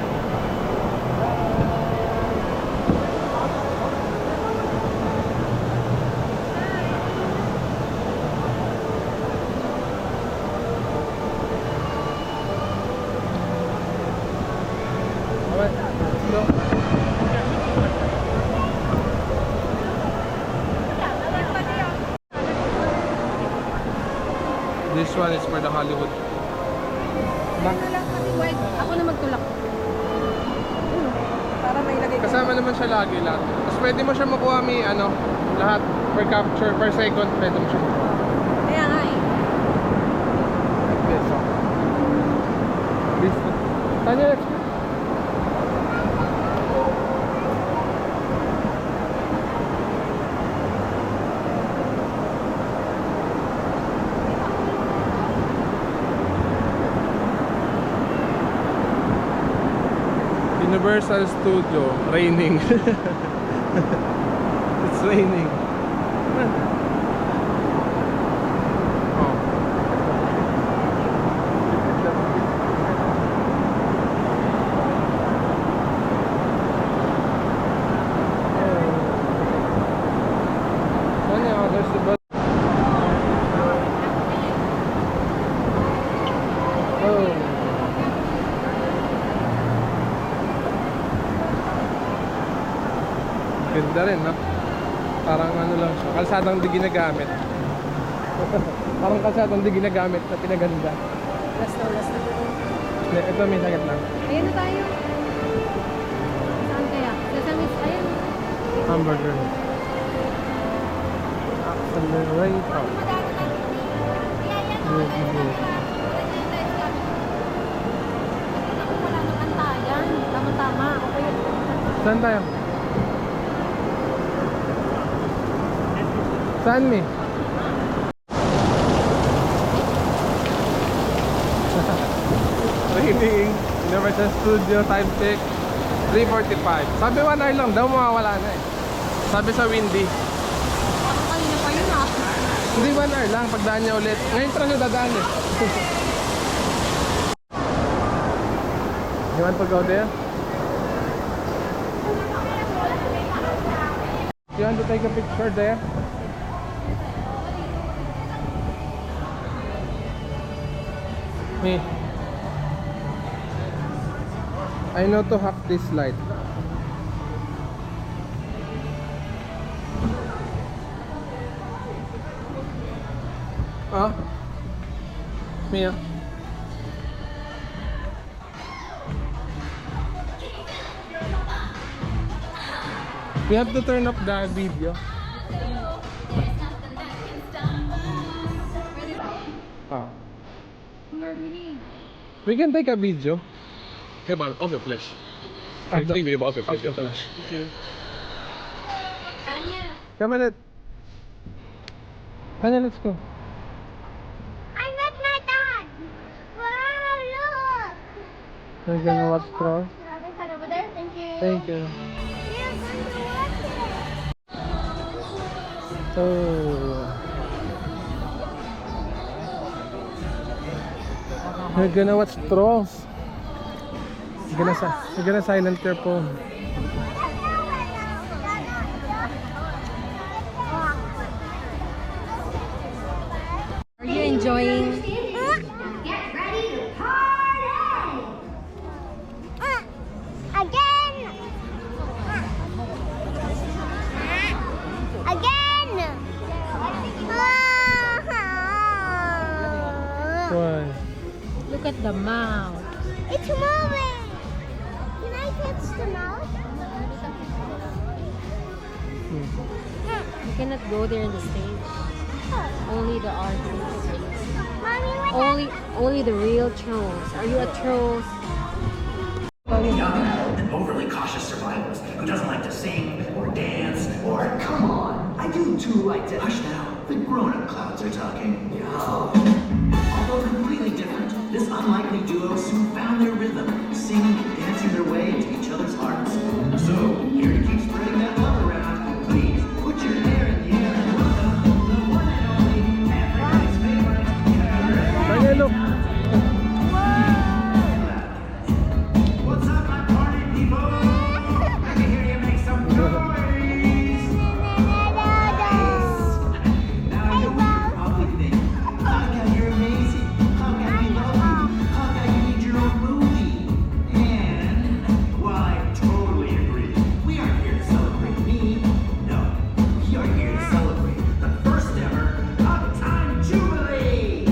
This one is for the Hollywood. Ako na magtulak. Para may lagay. Kasama naman siya lagi lahat. Tapos pwede mo siya makuha lahat per capture, per second, pwede mo siya makuha. Kaya nga eh. Okay, so. This one. Tanya, let's go. Universal Studio, raining. It's raining. Oh. There's the bus. Oh. Ganda rin, no? Parang lang siya. Kalsadang di ginagamit. Parang kalsadang di ginagamit na pinaganda. Last na. Ito may sakit lang. Ayan na tayo. Saan kaya? Ayan. Hamburger. Accelerator. Good. Wala nang antayan. Tama-tama. Okay. Saan tayo? Saan mi? Raining. Universal Studio, time check 3:45. Sabi 1 hour lang daw, mawawala na eh. Sabi sa Windy. Kanina pa yun ah. Hindi 1 hour lang, pagdaan niya ulit. Ngayon pa siya dadaan eh. You want to go there? You want to take a picture there? Me. I know to hack this light. Ah? Mia? We have to turn up the video. Ah. We can take a video. Hey man, off your flesh. Ah, Take video off your flesh. Okay, flash. Come on, Tanya, let's go. I'm with my dad. Wow, look. We're gonna watch Trolls. Another cut over there. Thank you. Thank you. We're going to watch it. Oh. We're gonna watch Trolls. We're gonna silent your phone. Are you enjoying? Get ready to party! Again! Again! Why? Look at the mouth. It's moving! Can I touch the mouth? You cannot go there in the stage. Only the artists. Mommy, what Only the real trolls. Are you a troll? An overly cautious survivalist who doesn't like to sing or dance or come on. I do too like to hush now. The grown-up clouds are talking. Although completely different, this unlikely duo soon found their rhythm, singing and dancing their way into each other's hearts. So here to keep spreading that love around, please put your hair in the air and welcome the one and only everybody's favorite. Tanya, look. What's up, my party people? I can hear you make some noise. Now you probably think, Hawkeye, you're amazing. Hawkeye, we love you. Hawkeye, you need your own movie. And while I totally agree, we aren't here to celebrate me. No, we are here to celebrate the first ever Hawkeye Jubilee.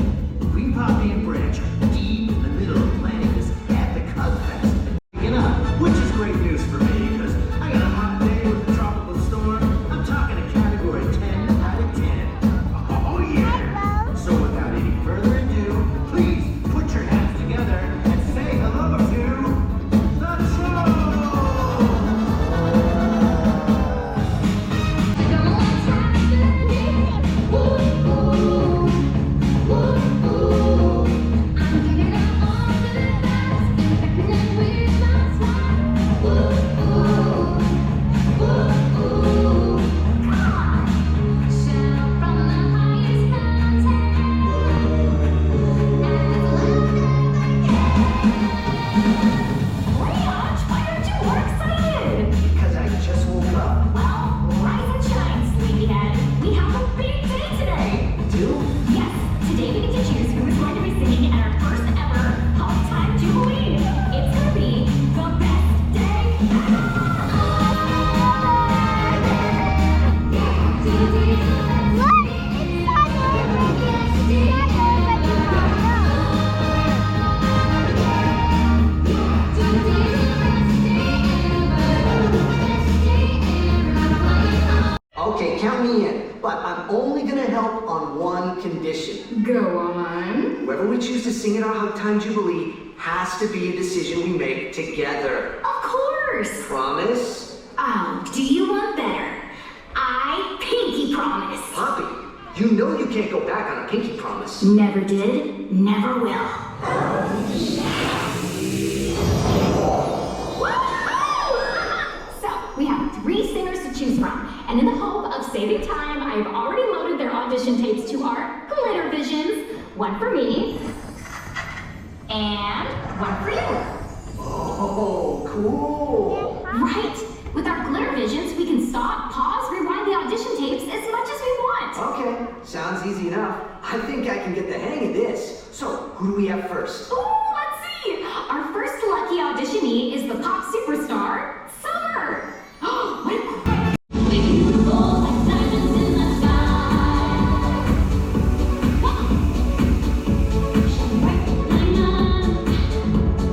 Queen Poppy and Branch are deep in the middle of planning this epic Hug Fest. Which is great news for me, because I got a hot day with a tropical storm. I'm talking a category 10 out of 10. Oh yeah! So without any further ado, please put your hands together and say hello to the Because I just woke up. Well, rise and shine, sleepyhead. We have a big day today. Do? Yes, today we get to choose who is going to be singing at our first ever Hawkeye Jubilee. It's going to be the best day Okay, count me in. But I'm only gonna help on one condition. Go on. Whoever we choose to sing at our Hug Time Jubilee has to be a decision we make together. Of course. Promise? Oh, do you want better? I pinky promise. Poppy, you know you can't go back on a pinky promise. Never did, never will. So, we have 3 singers to choose from, and in the hope of saving time, I have already loaded their audition tapes to our Glitter Visions. One for me, and one for you. Oh, cool. Right? With our Glitter Visions, we can stop, pause, rewind the audition tapes as much as we want. Okay, sounds easy enough. I think I can get the hang of this. So, who do we have first? Ooh, let's see. Our first lucky auditionee is the pop superstar, Summer. What a beautiful like diamonds in the sky.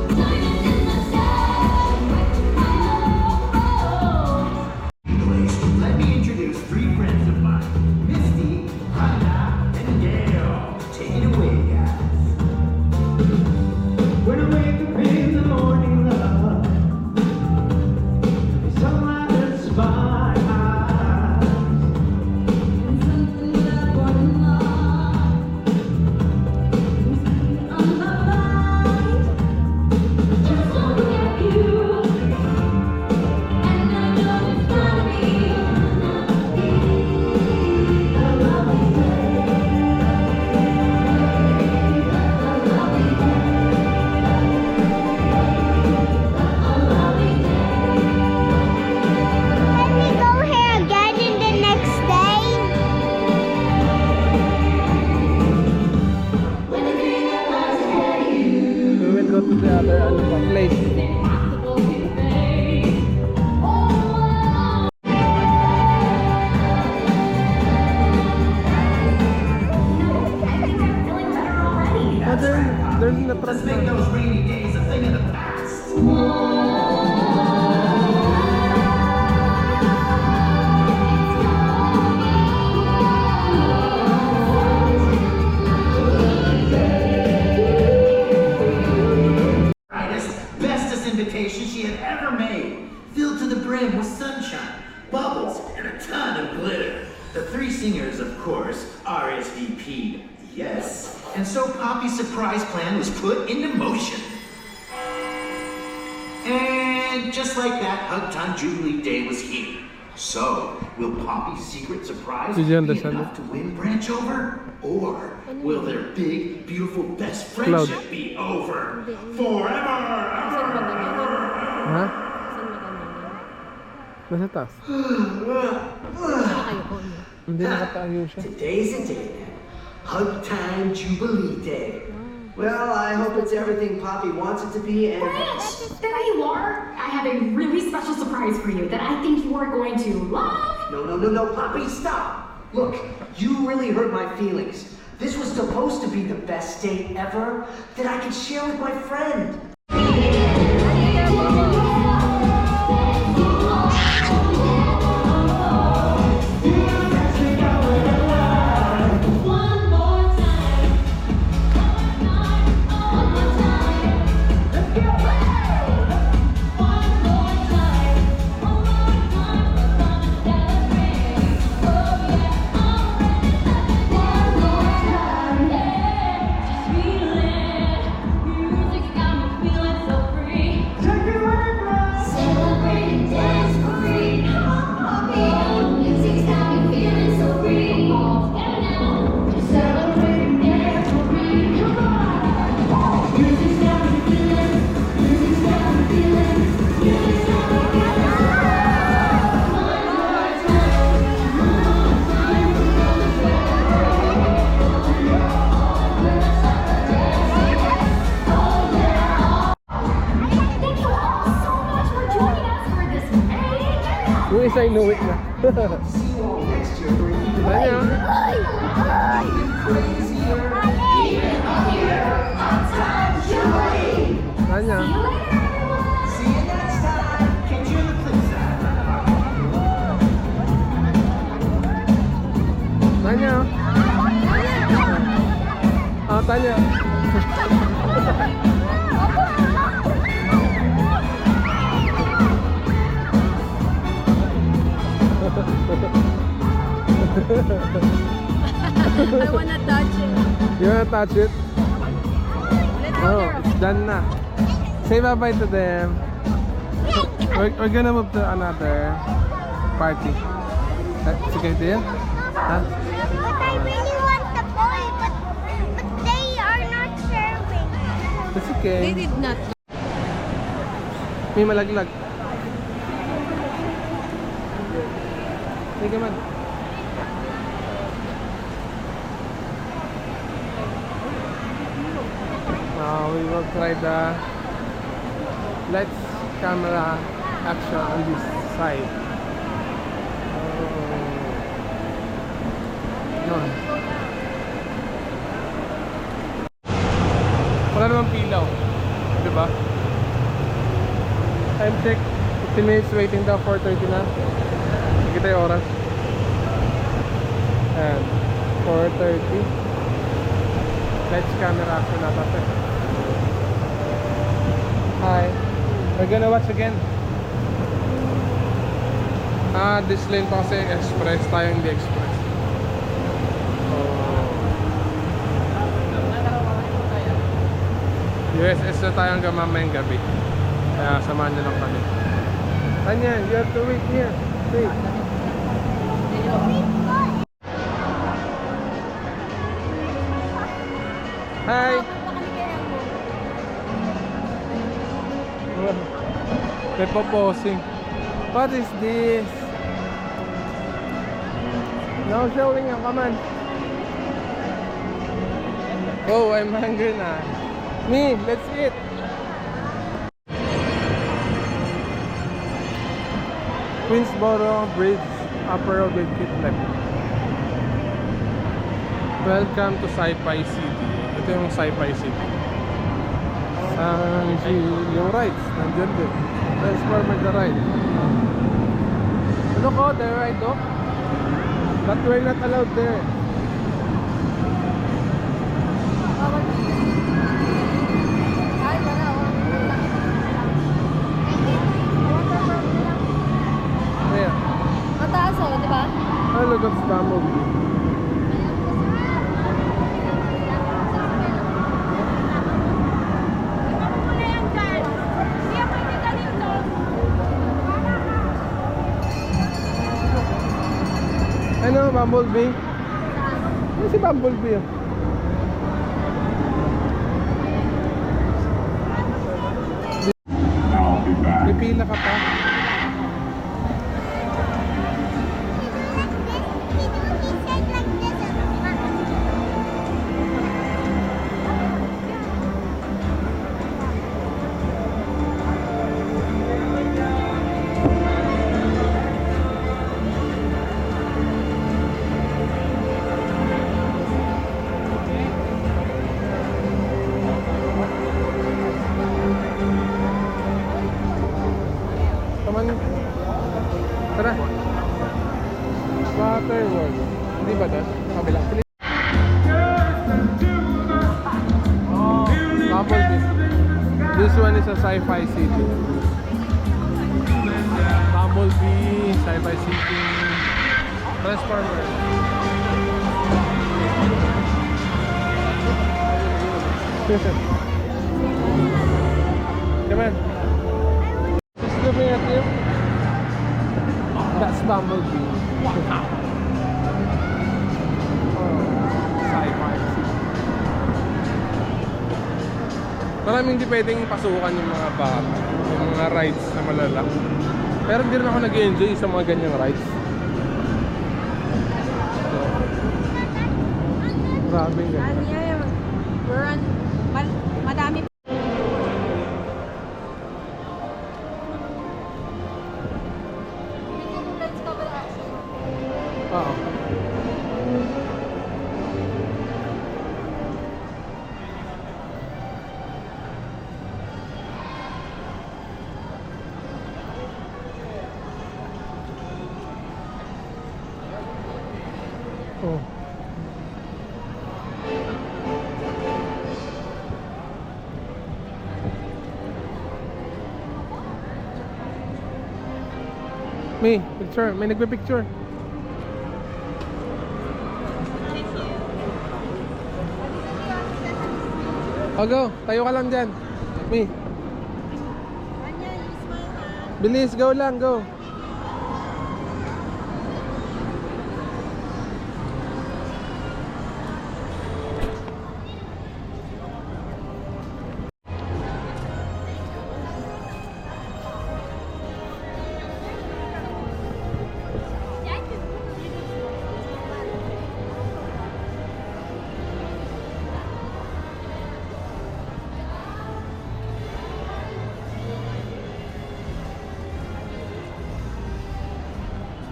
Diamonds in the sky. Let me introduce 3 friends of mine. Misty, Hannah, and Gail. Take it away, guys. We're Already na Let's make those rainy days a thing of the past. Brightest, bestest invitation she had ever made, filled to the brim with sunshine, bubbles, and a ton of glitter. The three singers, of course, RSVP'd yes, and so Poppy's surprise plan was put into motion. And just like that, Hug Time Jubilee Day was here. So, will Poppy's secret surprise Did be you understand enough to win Branch over? Or will their big, beautiful best friendship be over forever? Ha? Nasa taas. Hindi nakatayo siya. Today's a day then. Hug Time Jubilee Day. Well, I hope it's everything Poppy wants it to be, and... Branch, there you are. I have a really special surprise for you that I think you are going to love. No, Poppy, stop! Look, you really hurt my feelings. This was supposed to be the best day ever that I could share with my friend. One more time. One more time. Let's go. One more time. One more time. We're gonna celebrate. Oh yeah, I'm ready. One more time. Yeah, just feel it. Music got me feeling so free. Celebrate and dance for free. Come on, Poppy. Music's got me feeling so free. Celebrate and dance for free. Come on. Music's got me feeling. Music's got me feeling. Music's got me feeling. One more time. One more time. We're gonna celebrate. Let's dance. Oh yeah. Thank you all so much for joining us for this amazing. Yung isa inuwi na. See you all next year for an even Kanya. crazier. Kanya. See you next time. Catch you on the flip side. Tanya. Ah, Tanya. I wanna touch it. You wanna touch it? Oh, it's done na. Say bye-bye to them. We're gonna move to another party. Sige, din? Ha? But I really want the boy, but they are not serving. That's okay. They did not. May malaglag. Sige man. Now we will try the lights camera action on this side. Yun. Wala namang pilaw. Diba? Time check. 15 minutes waiting daw, 4:30 na. Kita yung oras. And 4:30. Lights camera action nata sir. Hi. We're gonna watch again. This lane pa kasi express. Tayo hindi express. USS na tayo hanggang mamayang gabi. Kaya samahan nyo lang kami. Tanya, you have to wait here. Wait. Hi! May proposing. What is this? No showing ang kaman. Oh, I'm hungry na. Me, let's eat. Queensboro Bridge, Upper Road with Kitlep. Welcome to Sci-Fi City. Ito yung Sci-Fi City. Yung rides, nandyan din. Transformer the ride. Ano ko, the ride, oh? But we're not allowed there. Ay, wala. Kaya, Mataas oh, di ba? oh, look at Bumblebee. Ano, Bumblebee? Ano si Bumblebee? Oh? May pila ka pa? He said like this. Come on. Tara. Water World. Hindi ba doon? Kabila. Bumblebee. This one is a sci-fi city. Bumblebee, sci-fi city. Transformer. Come on. Just looking at you. That's Bumblebee. Oh, sci-fi city. Maraming hindi pwedeng pasukan yung mga bata, yung mga rides na malala. Pero hindi rin ako nag-enjoy sa mga ganyang rides. So, maraming ganyan. Madami. Oo. Oh. May picture, may nagpe-picture. Oh, go. Tayo ka lang dyan. May. Bilis, go lang, go.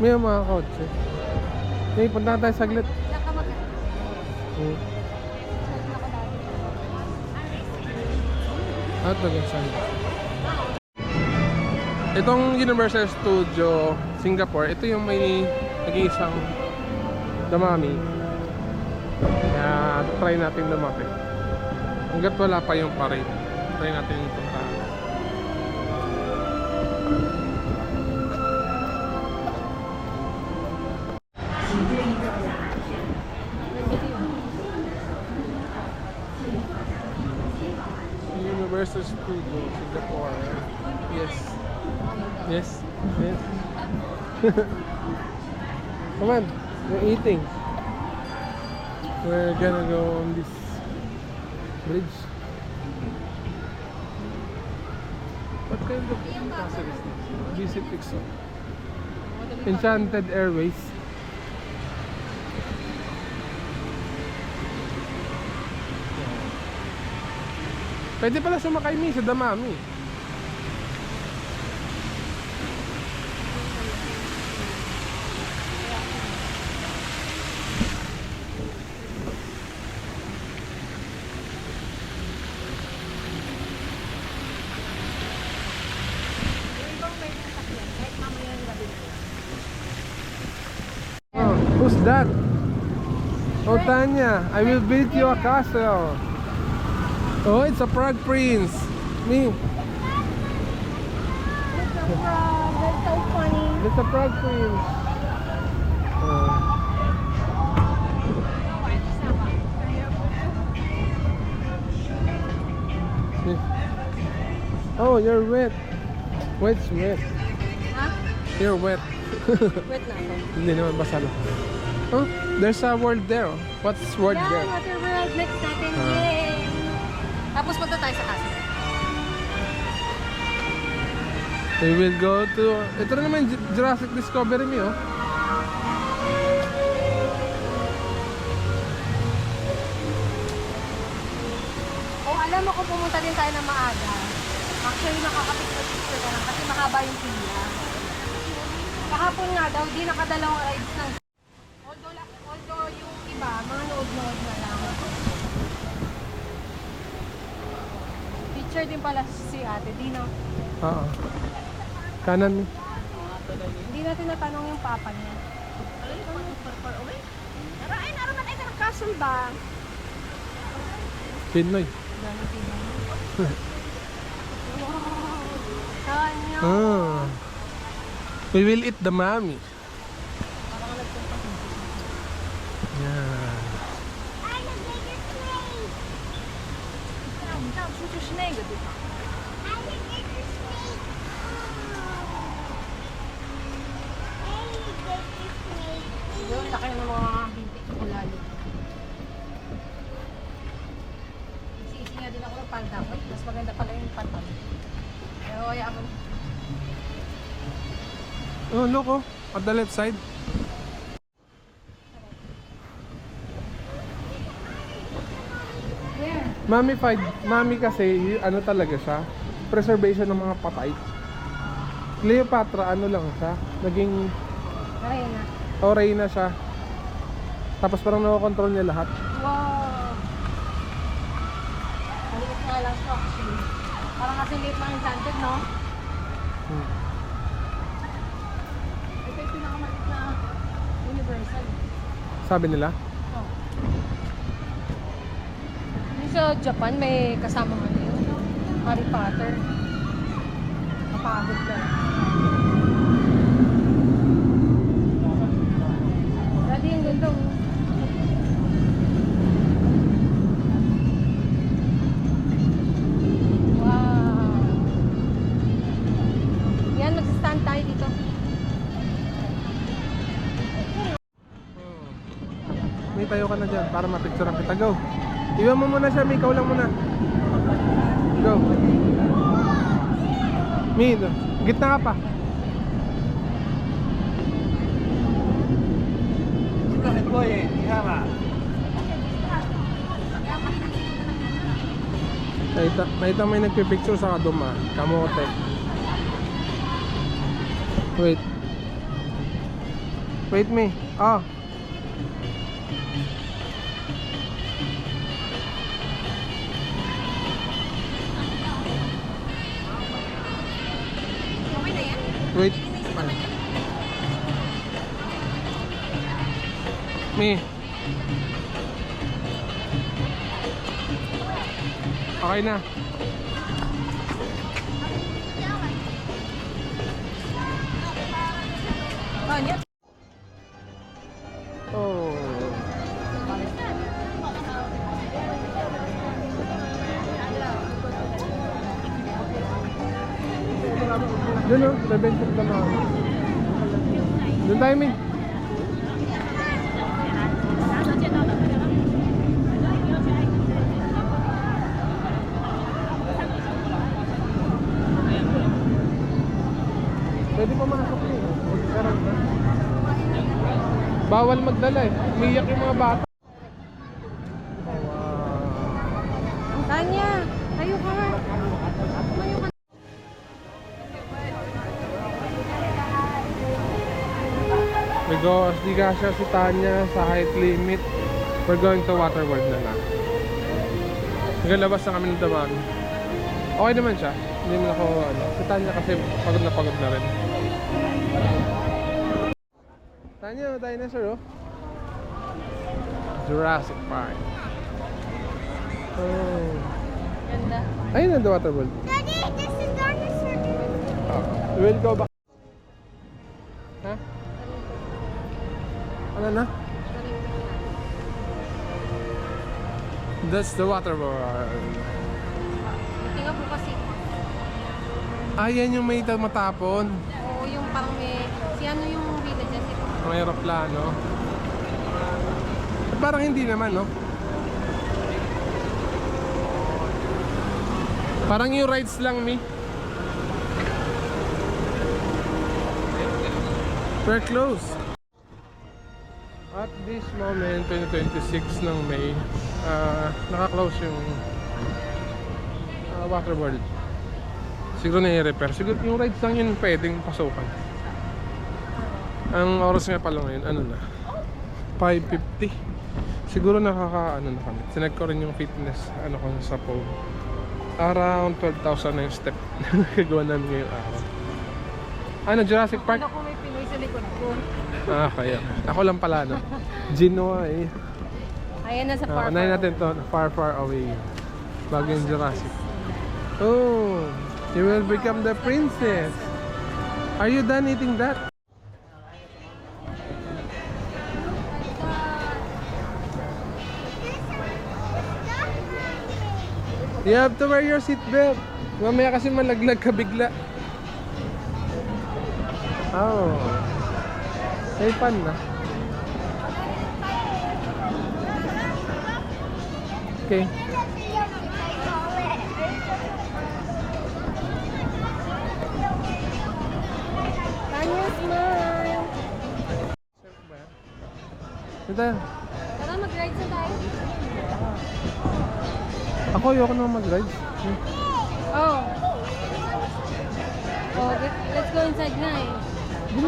May mga kotse. May punta tayo saglit. At nag-saan. Itong Universal Studio Singapore, ito yung may nag-iisang damami. Kaya try natin lumapit. Hanggat wala pa yung parade, try natin yung puntahan. Universal Studio Singapore. Yes. Yes. Yes. Come on. We're eating. We're gonna go on this bridge. What kind of castle is this? Visit Pixel. Enchanted Airways. Pwede pala sumakay Mi sa Damami. Who's that? Oh, Tanya, I will build you a castle. Oh, it's a frog prince. Me. That's so funny. It's a frog prince. Oh. Oh, you're wet. Wet's wet. Ha? You're wet. Wait na ako. Hindi naman basa lang. Oh, there's a word there. Oh. What's word Yeah, there? Waterworld. Next natin. Yay! Tapos punta tayo sa casa. We will go to... Ito na naman Jurassic Discovery me, oh. O alam mo kung pumunta din tayo ng maaga, actually makakapicture ka lang kasi mahaba yung pila. Kahapon nga daw, di nakadalawang rides ng... Although yung iba, mga nood-nood na lang. Teacher din pala si ate, di na. Oo. Kanan. Hindi natin natanong yung papa niya. Pinoy. Tanya. Ah. We will eat the mommy. Yeah. Yun, laki ng mga binti ko lalo. Isi-isi nga din ako ng panda ko. Mas maganda pala yung panda. Pero kaya ako. Oh, look, oh. At the left side. Where? Mami kasi, ano talaga siya? Preservation ng mga patay. Cleopatra, ano lang siya? Naging Karena. Reyna siya. Tapos parang nakokontrol niya lahat. Wow! Maliit nga lang to actually. Parang kasi liit ng Enchanted, no? Hmm. Ito yung pinakamaliit na Universal. Sabi nila? Oh. Yung sa Japan, may kasama ano yun. Harry Potter. Napagod ka. Dati yung ganda. Wow. Yan, magsistand tayo dito. May tayo ka na dyan para mapicturean kita. Go. Iwan mo muna siya, may ikaw lang muna. Go. Mi, gitna ka pa. Nakita may nagpipicture sa kaduma. Kamote. Wait. Wait me. Ah. Wait. Me. Okay na. Oh. Doon o, Reventure ka na. Doon tayo, Min. Pwede pa masok eh. Bawal magdala eh. Umiyak yung mga bata. Tanya, tayo ka. Because di kasya si Tanya sa height limit, we're going to Waterworld na lang. Nagalabas na kami ng damami. Okay naman siya. Hindi mo ako ano. Si Tanya kasi pagod na rin. Tanya, dinosaur oh. Jurassic Park. Oh. Ganda. Ayun na, the water world. Daddy, this is dinosaur. We'll go back. Ha? Ano na? That's the water world. Tingnan po kasi. Ayan yung may matapon. Oo, yung parang may... Si ano yung village kasi. Ang aeroplano. Parang hindi naman, no? Parang yung rides lang, Mi. We're close. At this moment, 2026 ng May, naka-close yung water world. Siguro na-repair. Siguro yung rides lang yun pwedeng pasukan. Ang oras nga pala ngayon, ano na? 5:50. Siguro nakaka-ano na kami. Sinag ko rin yung fitness ano ko sa phone. Around 12,000 na yung step na nagagawa namin ngayong araw. Ano, Jurassic Park? Ano kung may Pinoy sa likod ko? Kaya. Ako lang pala, no? Genoa eh. Ayan na sa park. Unahin natin to, far, far away. Bago yung Jurassic. Oh, you will become the princess. Are you done eating that? You have to wear your seatbelt. Mamaya kasi malaglag ka bigla. Oh. May pan na. Okay. Tanya, smile! Ito. Tara, mag-ride sa tayo. Ako ayoko na mag-ride. Oh. Oh, let's go inside na eh.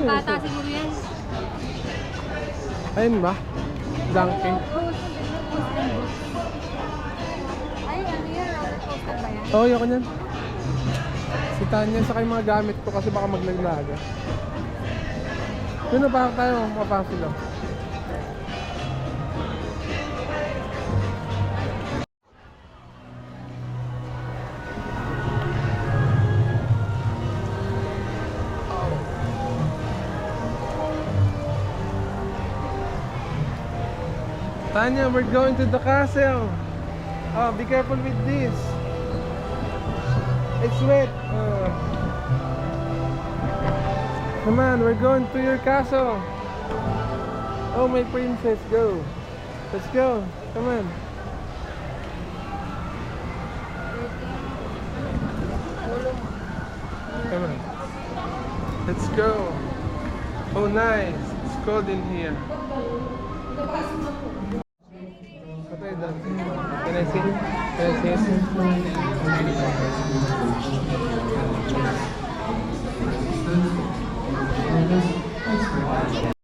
Bata siguro yan. Ayun ba? Donkey. Ay, ano yan? Roller coaster ba yan? Oo, ayoko niyan. Si Tanya sa yung mga gamit ko kasi baka maglaglaga. Doon na pa tayo, mapasok lang. Tanya, we're going to the castle. Oh, be careful with this. It's wet. Come on, we're going to your castle. Oh, my princess, go. Let's go. Come on. Come on. Let's go. Oh, nice. It's cold in here. What are you done? Can I see? Can I see?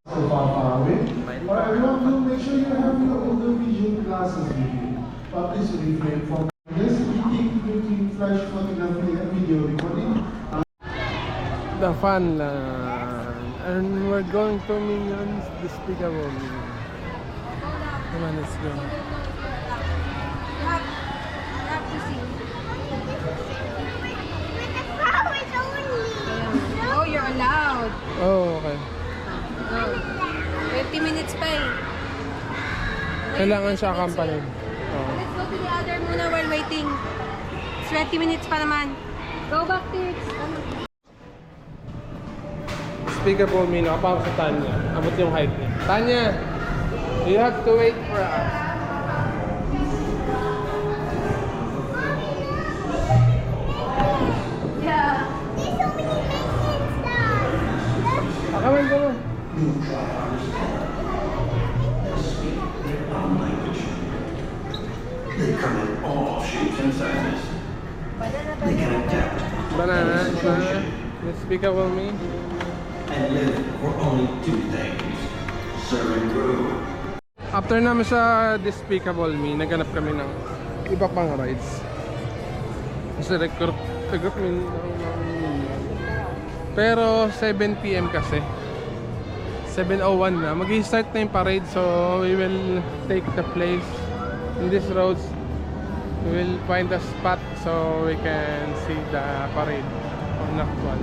So far away. For everyone to make sure you have your older vision glasses with you. But please refrain from this eating, flash photography and video recording. The fun land. And we're going to Minions Despicable Me. Come on, let's go. You have to see. With the flowers only. Oh, you're allowed. Oh, okay. Oh. 50 minutes pa eh. Kailangan siya accompanied. Oh. Let's go to the other muna while waiting. It's 20 minutes pa naman. Go back to your... Despicable Me, nakapasok sa Tanya. Abot yung height niya. Tanya, you have to wait for us. Yeah. There's so many minions now. Come on, come on. They come in all shapes and sizes. They can adapt Banana. Despicable Me. and live for only two things: serve and grow. After namin sa Despicable Me, naghanap kami ng iba pang rides. Kasi record kami ng... Pero 7 PM kasi. 7:01 na. Mag-i-start na yung parade, so we will take the place in these roads. We will find a spot so we can see the parade on actual.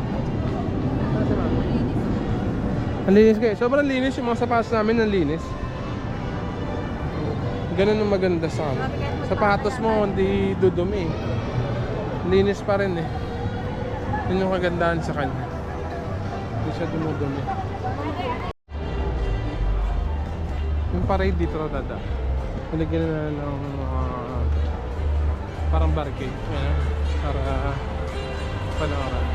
Ang linis kayo. Sobrang linis yung mga sapatos namin, ang linis. Ganun ang maganda sa amin. Sapatos mo hindi dudumi. Linis pa rin eh. Yun yung kagandahan sa kanya. Hindi siya dumudumi. Yung parade dito raw dada. Nalagyan na ng parang barricade. Yan, para panoorin.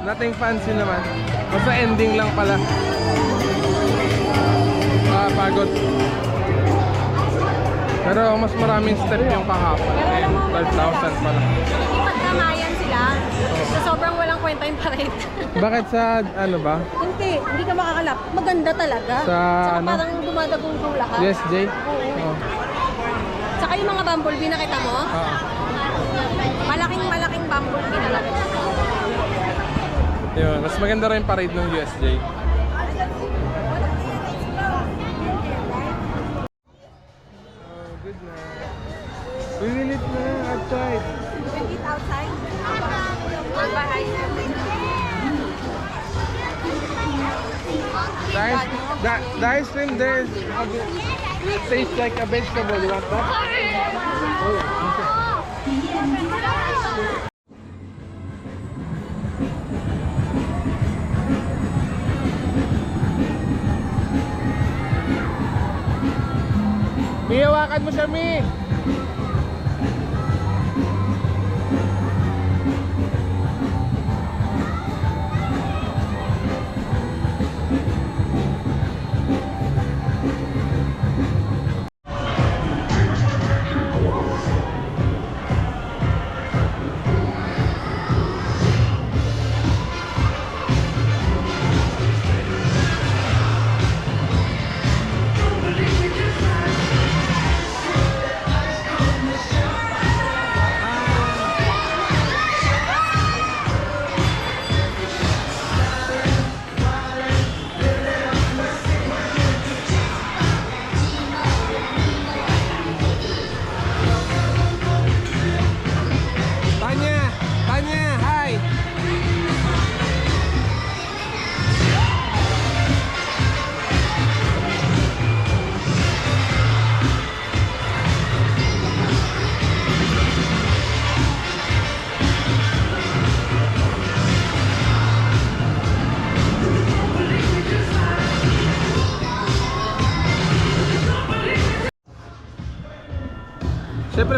Nothing fancy naman. Basta ending lang pala. Pagod. Pero mas maraming step yung kahapon. 12,000 pala. Ipagkamayan sila. So, sobrang walang kwenta yung parade. Bakit sa ano ba? Hindi ka makakalap. Maganda talaga. Sa Saka ano? parang dumadagong lahat. USJ? Oo. Saka yung mga bumblebee nakita mo? Oo. Malaking bumblebee talaga. Yun, mas maganda rin yung parade ng USJ. Oh, good na. We will eat na outside. We eat outside? The ice cream there is tastes like a vegetable. You want that? Ihawakan mo siya, Mi!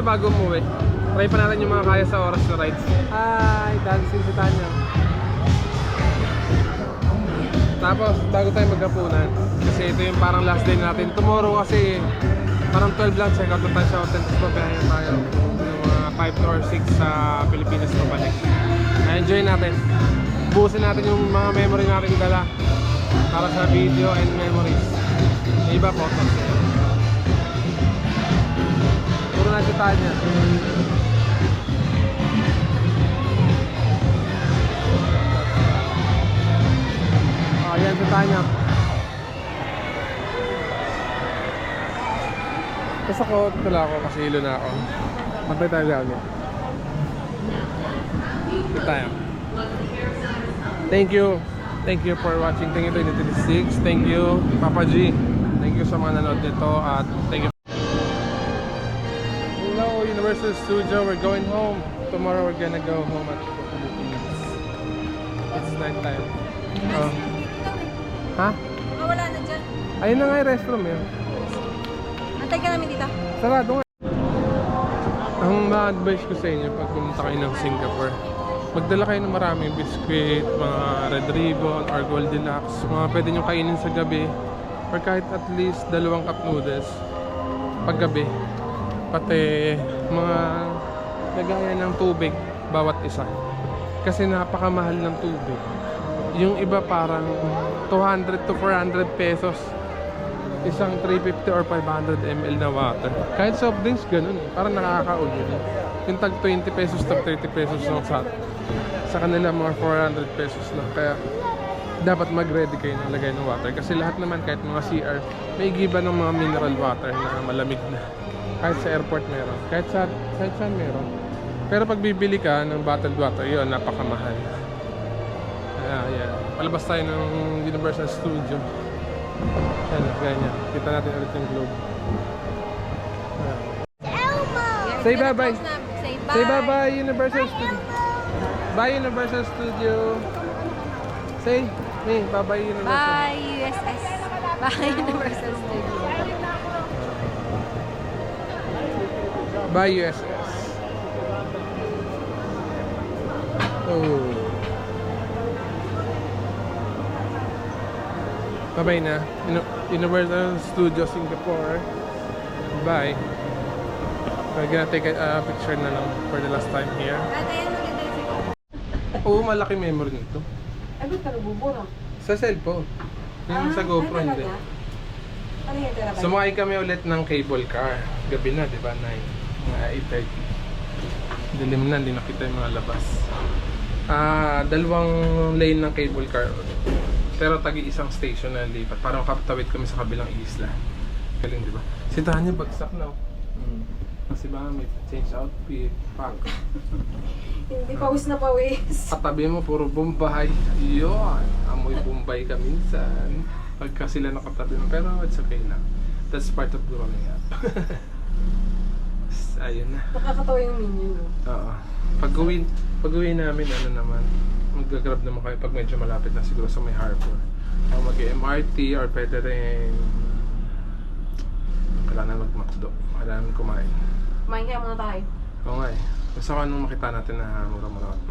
kami bago umuwi. Try pa natin yung mga kaya sa oras na rides. Hi! Dancing si Tanya. Tapos, bago tayo maghapunan. Kasi ito yung parang last day natin. Tomorrow kasi, parang 12 lang check out na tayo sa hotel. Tapos papayahin tayo. Yung mga 5 or 6 sa Pilipinas pabalik. Enjoy natin. Buusin natin yung mga memory natin dala. Para sa video and memories. May iba photos. Puro na si Tanya. Oh, yan si Tanya. Tapos ako, tula ako kasi hilo na ako. Magpay tayo gamit. Ito tayo. Thank you. Thank you for watching. Thank you 2026. Thank you Papa G. Thank you sa mga nanood nito. At thank you. Hello Universal Studio. We're going home. Tomorrow we're gonna go home at the Philippines. It's night time. Ha? Wala na dyan. Ayun na nga yung restroom yun. Antay ka namin dito. Sarado nga. Ang ma-advise ko sa inyo pag pumunta kayo ng Singapore, magdala kayo ng maraming biscuit, mga Red Ribbon or Goldilocks, mga pwede nyo kainin sa gabi or kahit at least 2 cup noodles paggabi. Pati mga lagayan ng tubig bawat isa. Kasi napakamahal ng tubig. Yung iba parang 200 to 400 pesos. Isang 350 or 500 ml na water. Kahit soft drinks, ganun eh. Parang nakakaulit. Yung tag 20 pesos, tag 30 pesos lang sa kanila mga 400 pesos lang. Kaya dapat mag-ready kayo ng lagay ng water. Kasi lahat naman, kahit mga CR, may giba ng mga mineral water na malamig na. Kahit sa airport meron. Kahit saan meron. Pero pag bibili ka ng bottled water, yun, napakamahal. Ayan. Palabas tayo ng Universal Studio. Ayan, ganyan. Kita natin ulit yung globe. Say bye-bye. Say bye-bye, Universal Studio. Bye, Universal Studio. Say, hey, bye-bye, Universal. Bye, USS. Bye, Universal Studio. Bye, USS. Oh. Bye-bye na. Universal Studio Singapore. Bye. We're gonna take a picture na lang for the last time here. Oo, malaki memory nito. Ay, ba't ka nabubura? Sa cellphone. Yung sa GoPro hindi. Ano yan, tera ba? Sumakay kami ulit ng cable car. Gabi na, di ba? 9. Mga 8:30. Dilim na, hindi nakita yung mga labas. 2 lane ng cable car. Pero tagi-isang station na lipat. Parang kapatawid kami sa kabilang isla. Galing, di ba? Si Tanya bagsak na. Kasi ba may change outfit, punk. Hindi pawis na pawis. Katabi mo, puro Bombay. Yun, amoy Bombay ka minsan. Pagka sila nakatabi mo. Pero it's okay lang. That's part of growing up. Ayun na. Nakakatawa yung menu, no? Oo. Pag-uwi namin, ano naman, mag-grab naman kayo pag medyo malapit na siguro sa may harbor. O mag-MRT or pwede rin kailangan mag-McDo. Kailangan kumain. Kumain kaya muna tayo. Oo nga eh. Basta kung anong makita natin na mura-mura at